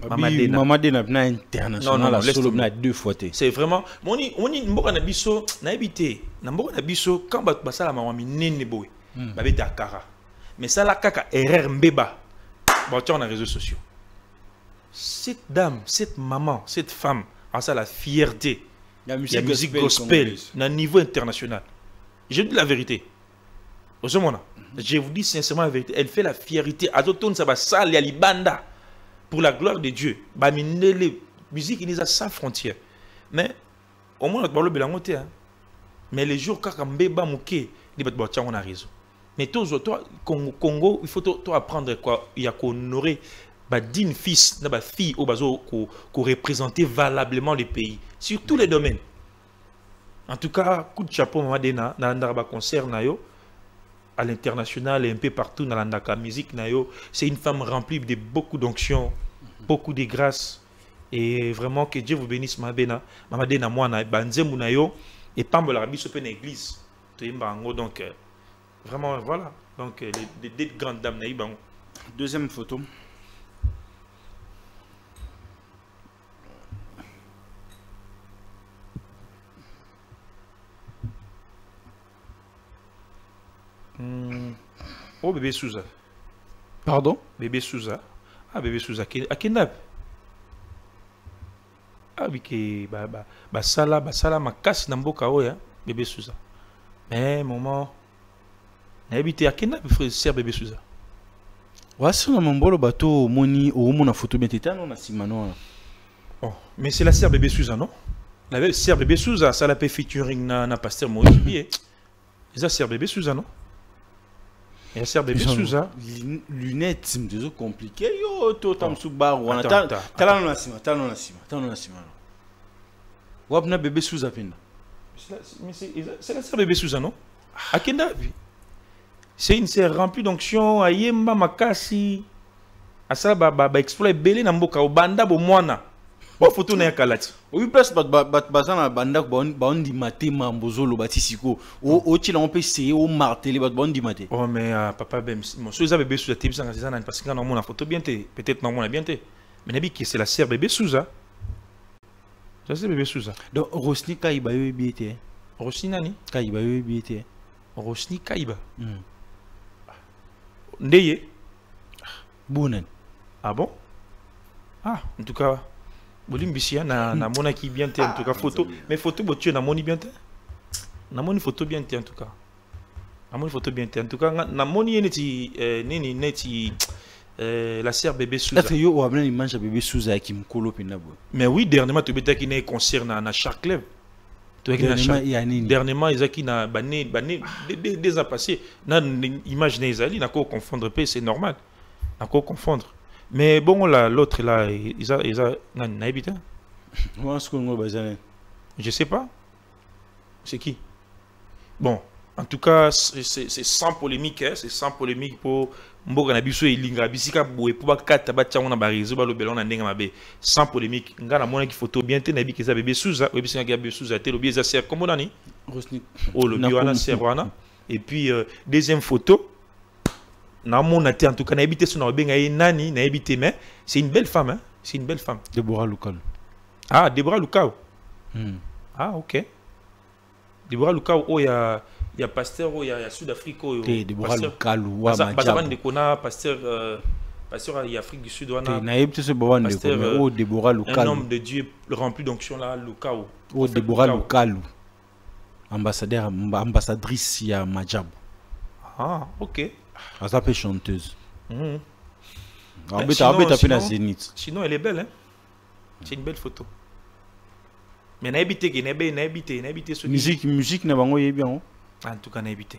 Maman Dena na international la solo na 2 fois. C'est vraiment moni mboka na biso na habité na mboka na biso quand basala mama nene boy babeta akara mais ça la kaka erreur mbeba ba on a réseaux sociaux. Cette dame, cette maman, cette femme a ça la fierté. La musique gospel na niveau international. Je dis la vérité. Je vous dis sincèrement la vérité, elle fait la fierté. Azoton ça va sale ya libanda. Pour la gloire de Dieu, les musiques, ils ont sans frontières. Mais au moins, mais les jours quand Mbeba Mouké, on a raison. Mais toi, Congo, il faut toi apprendre quoi. Il y a qu'on honorer d'une fils, d'une fille au bazo qu'on représenter valablement le pays sur tous les domaines. En tout cas, coup de chapeau, Mamadena, dans un concert nayo à l'international et un peu partout dans la musique nayo, c'est une femme remplie de beaucoup d'onction, beaucoup de grâce et vraiment que Dieu vous bénisse Mamadena moi na banzemu nayo et pambola biso pe na église donc vraiment voilà donc les grandes dames nayi bango. Deuxième photo. Oh bébé Souza. Pardon? Bébé Souza. Ah bébé Souza. À Kenap. Ah oui que sala ma casse na mboka oya bébé Souza. Mais maman na habité à Kenap frère bébé Souza. Ouais c'est na mbolo bato moni o mona photo bien teta non na simano. Oh mais c'est la sœur bébé Souza non? La sœur bébé Souza ça la fait featuring na pasteur Moïse Bié. C'est la sœur bébé Souza non? Et la sœur bébé Souza lunettes c'est compliqué yo to tam subaru wana talano na sima wapna bébé Souza penda mais c'est la sœur bébé Souza non akenda c'est une sœur remplie d'onction ayemba makasi asa ba exploit belé na mboka obanda bo mwana ba photo na yakalati oui place bazana banda ba ondi maté mambozolo batisiko o tila on peut essayer au marteler ba ondi maté. Oh mais papa ben mon Souza bébé Souza tibisa nga zana parce que na mona photo bien té peut-être na mona bien té mais nabi que c'est la sœur bébé Souza. Ça c'est bébé Souza. Donc Rosni Kaiba yo biété. Rosni nani? Kaiba yo biété. Rosni Kaiba. Ndeye. Bonen. Ah bon? Ah en tout cas Bolimbisia na mona qui bien té en tout cas photo mais photo botu na moni bien té. Na moni photo bien té en tout cas. Na moni photo bien té en tout cas na moni neti nini neti la sœur bébé Souza. Est-ce que yo abna image bébé Souza qui mkolo pinabo? Mais oui dernièrement tu beta qui né concert na Charclev. Dernièrement ils a qui na bané des ans passés na image nezali na ko confondre pe c'est normal. Na ko confondre. Mais bon, l'autre là, ils ont habité. Je sais pas. C'est qui? Bon, en tout cas, c'est sans polémique. Hein, c'est sans polémique pour Mboka Nabiso et Linga Bisika Boué pour Bakata Batchaona Barizo Balobelon and Nengamabe. Sans polémique. Ngana Mona qui photo bien te Nabi Keza bébé Souza, ou bien Gabi Souza, te l'objet ça sert comme on a ni. Oh, le Bioana Serwana. Et puis, deuxième photo. En tout cas, n'habité son nani, n'habité mais c'est une belle femme, hein? C'est une belle femme. Deborah Lukao. Ah, Deborah Lukao. Ah, ok. Deborah Lukao, oh, il y a pasteur, il y a Sud-Afrique. Deborah Lukao, Bazaban de Kona, pasteur, il y a Afrique du Sud. Deborah Lukao. Un homme de Dieu rempli d'onction là, Lukao. Oh, Deborah Lukao. Ambassadrice, il y a Majab. Ah, ok. Elle s'appelle chanteuse. Sinon, elle est belle. Hein? C'est une belle photo. Mais n'habité ce musique n'a pas bien. En tout cas, n'habité.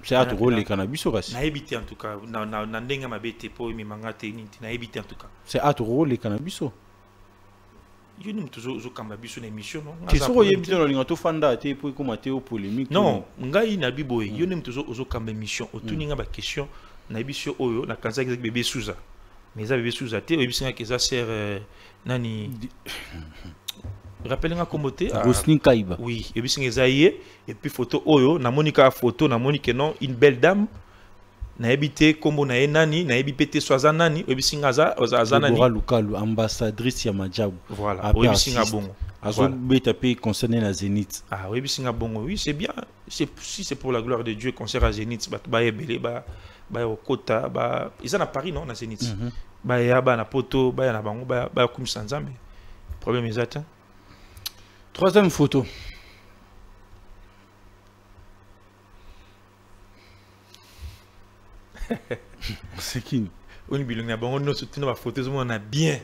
C'est à trop les cannabis au reste. N'habité en tout cas. N'endenga ma bête pour mes mangate n'habité en tout cas. C'est à trop les cannabis. Je n'aime toujours au cannabis une émission non. Qu'est-ce que vous avez dit dans l'ingato fanda te pour commenter aux polémiques? Non, ngai na biboy. Je n'aime toujours au cannabis émission. Au tout n'inga ba question na émission oyo na kanza avec bébé Souza. Mais ça bébé Souza te émission que ça sert nani rappelle-moi comment t'es. Rosny Kaiba. Oui, et puis c'est et puis photo oyo, na monika photo, na monique non, une belle dame. Na habité comme na nani, na habité soaza nani, et puis singaza, oza nani. Deborah Lukalu, ambassadrice ya Majabu. Voilà, oui, singa bongo. Azo betapé concerné la Zénith. Ah oui, singa bongo, oui, c'est bien. Si c'est pour la gloire de Dieu, concert à Zénith, ba ebele, ba au Kota, ba ils sont à Paris non, na Zénith. Ba ya ba na poto, ba ya na bango, ba comme Sanzambe. Problème exact. Troisième photo. C'est qui? On bilonga bango no surtout na photo on a bien.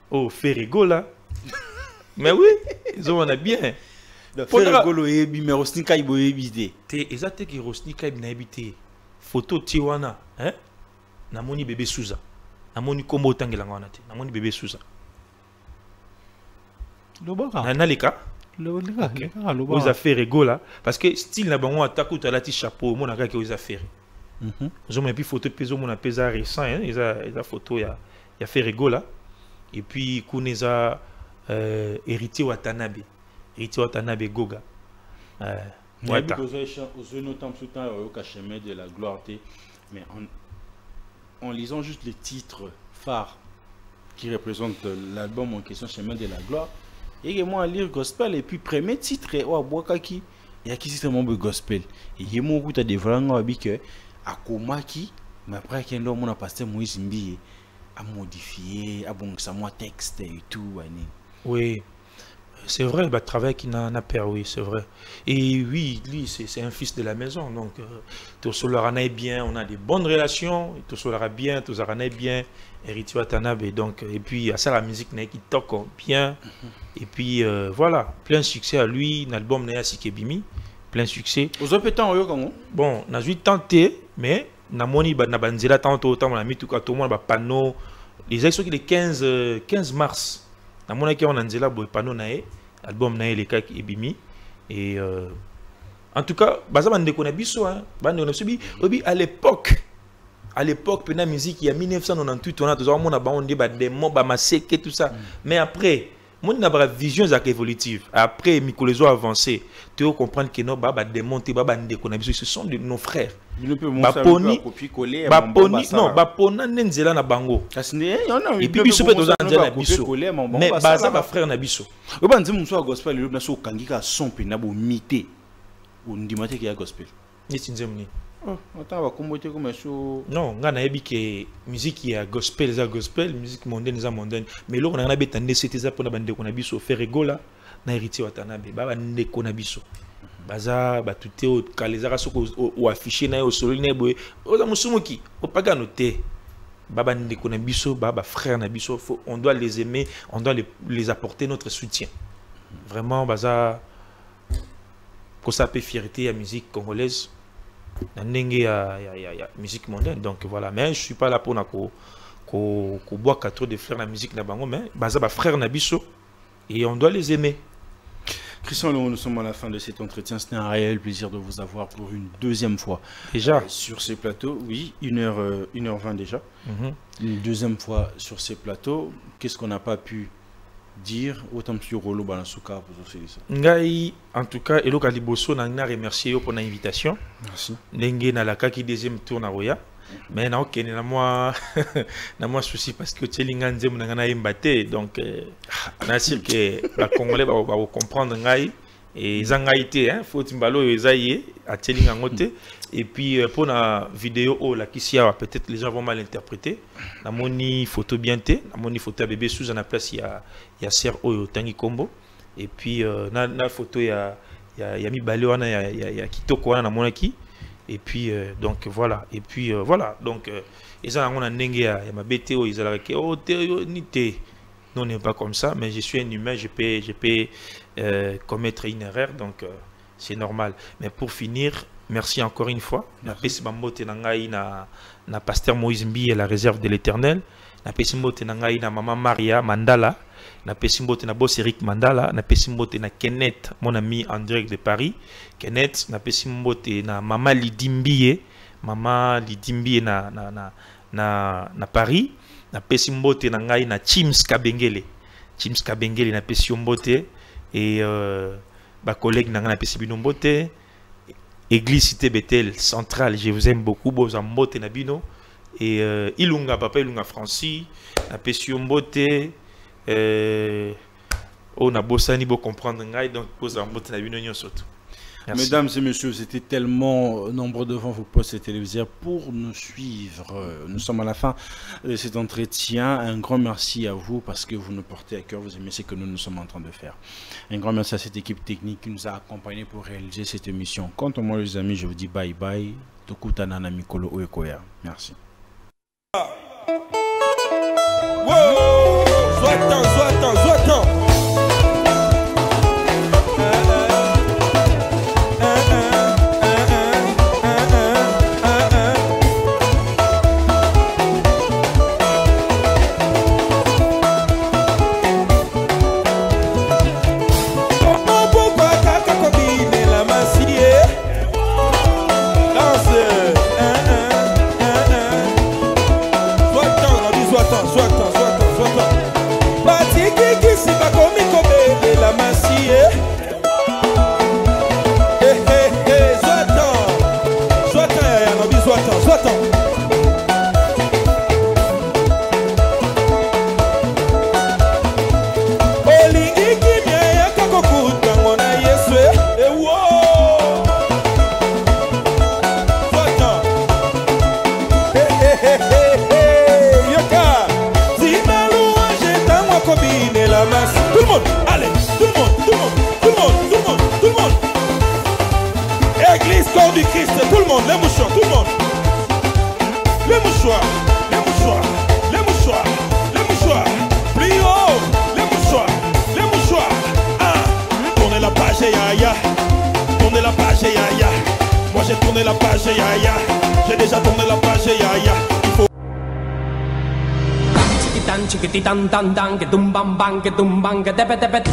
Oh, Ferrigo là. Mais oui, ils ont on a bien. Ferrigo lo yebi mais Rosny Kaiba yebi te exact que Rosny Kaiba na habité. Photo tiwana, hein? Na moni bébé Souza. Na moni kombo tangela ngana te. Na moni bébé Souza. Lobaka. Na leka. Lobaka. Aux affaires égaux là parce que style na bango attaque tout à la chapeau mon aka que aux affaires. Ils ont mis photo peso mon apesa récent hein, ils a photo ya fait égaux là et puis kuneza héritier Watanabe. Héritier Watanabe Goga. Ouais, aux notamment tout temps au chemin de la gloire mais en lisant juste les titres phares qui représentent l'album en question Chemin de la gloire. Et moi à lire gospel et puis premier titre oh boakaki et à qui c'est mon gospel et il mon goût à dévoiler avec que à komaki mais après qu'un homme on a passé Moïse Mbiye à modifier à bon ça moi texte et tout oui c'est vrai le travail qui n'a père oui c'est vrai et oui lui c'est un fils de la maison donc tout cela est bien on a des bonnes relations tout cela bien tout ça bien héritier Watanabe donc et puis à ça la musique n'est qui toque bien et puis voilà plein de succès à lui l'album n'est Sikebimi plein de succès aux opétants bon n'a juste tenté mais na moni na banzela tanto autant on a mis tout le monde ba panneau les élections qui le 15 mars na mona ki on anzela boy panneau nae album nae les cas ebimi et en tout cas baza bande ko na biso hein bande on a subi obi à l'époque pena musique il y a 1998 on a toujours mona ba on dit ba démon ba maseke tout ça mais après mon na ba vision évolutive après Mikolezo avancé tu veux comprendre que non ba démonter ba bande ko na biso ce sont de nos frères baponi non bapona nenzela na bango et puis biso pe toza nzela biso mais baza ba frère na biso oba nzimu so gospel le na so kangika son pe na bo mité ondimate ki ya gospel ni tinzemni attends va comboter comme so non nga na yebi ke musique ya gospel za gospel musique mondaine za mondaine mais lo na betande c'était za pona bande ko na biso Ferrigo là na héritier Watanabe ba bande ko na biso baza batute au kalezara soko ou affiché na au solo na boy oza musumuki opaga noter baba ndeko na biso baba frère na biso on doit les aimer on doit les apporter notre soutien vraiment baza ko ça peut fierté à musique congolaise na ndenge ya musique mondaine donc voilà mais je suis pas là pour na ko boire quatre de fleurs la musique na bango mais baza ba frère na biso et on doit les aimer. Christian Léon, nous sommes à la fin de cet entretien. C'était un réel plaisir de vous avoir pour une deuxième fois. Déjà sur ces plateaux, oui, 1h20 déjà. Une deuxième fois sur ces plateaux. Qu'est-ce qu'on n'a pas pu dire autant sur Rolo Banasuka pour ça. Ngai, en tout cas, Elo Kaliboso, n'a remercié pour l'invitation. Merci. Nengue na la kaki deuxième tour na Roya. Mais na ok na moi souci parce que Tchelinga nzem na ngana yembate donc na sûr que la Congolais va comprendre ngai et zangaité hein faut timbalo ezaye à Tchelinga ngote et puis pour la vidéo oh la kisia peut-être les gens vont mal interpréter na moni photo bien té na moni photo bébé sous en place il y a ser oyo tangi combo et puis na photo ya mi balé wana ya kitoko wana na monaki. Et puis donc voilà et puis voilà donc ils ont un ndenge ya mabete o ils ont oh nité non n'est pas comme ça mais je suis un humain je peux commettre une erreur donc c'est normal mais pour finir merci encore une fois na pesi bambote na ngai na pasteur Moïse Mbiye la réserve de l'Éternel na pesi mbote na ngai na maman Maria Mandala na pesi mbote na boss Eric Mandala na pesi mbote na Kenneth mon ami en direct de Paris Kenneth na pesi mbote na maman Lidimbiye na Paris na pesi mbote na ngai na Chims Kabengele James Kabengele na pesi mbote et ba collègue na pesi bino mbote. Église Cité Bethel centrale, je vous aime beaucoup, beaux en mbote na bino et Ilunga papa Ilunga Francis na pesi mbote on a bossani pour comprendre ngai donc beaux en mbote na bino surtout. Merci. Mesdames et messieurs, c'était tellement nombreux devant vos postes téléviseurs pour nous suivre. Nous sommes à la fin de cet entretien. Un grand merci à vous parce que vous nous portez à cœur, vous aimez ce que nous sommes en train de faire. Un grand merci à cette équipe technique qui nous a accompagnés pour réaliser cette émission. Quant à moi les amis, je vous dis bye bye. Tokutana na mikolo oekoya. Merci. Soit du Christ, tout le monde, les mouchoirs, tout le monde. Les mouchoirs, les mouchoirs, les mouchoirs, les mouchoirs. Plus haut, les mouchoirs, les mouchoirs. Ah, tournez la page, ya. Tournez la page, ya. Moi j'ai tourné la page, ya. J'ai déjà tourné la page, ya. Il faut. Chiquitan, chiquititan, tan, tan, que tum bam bam, que tum bam, que tepe tepe.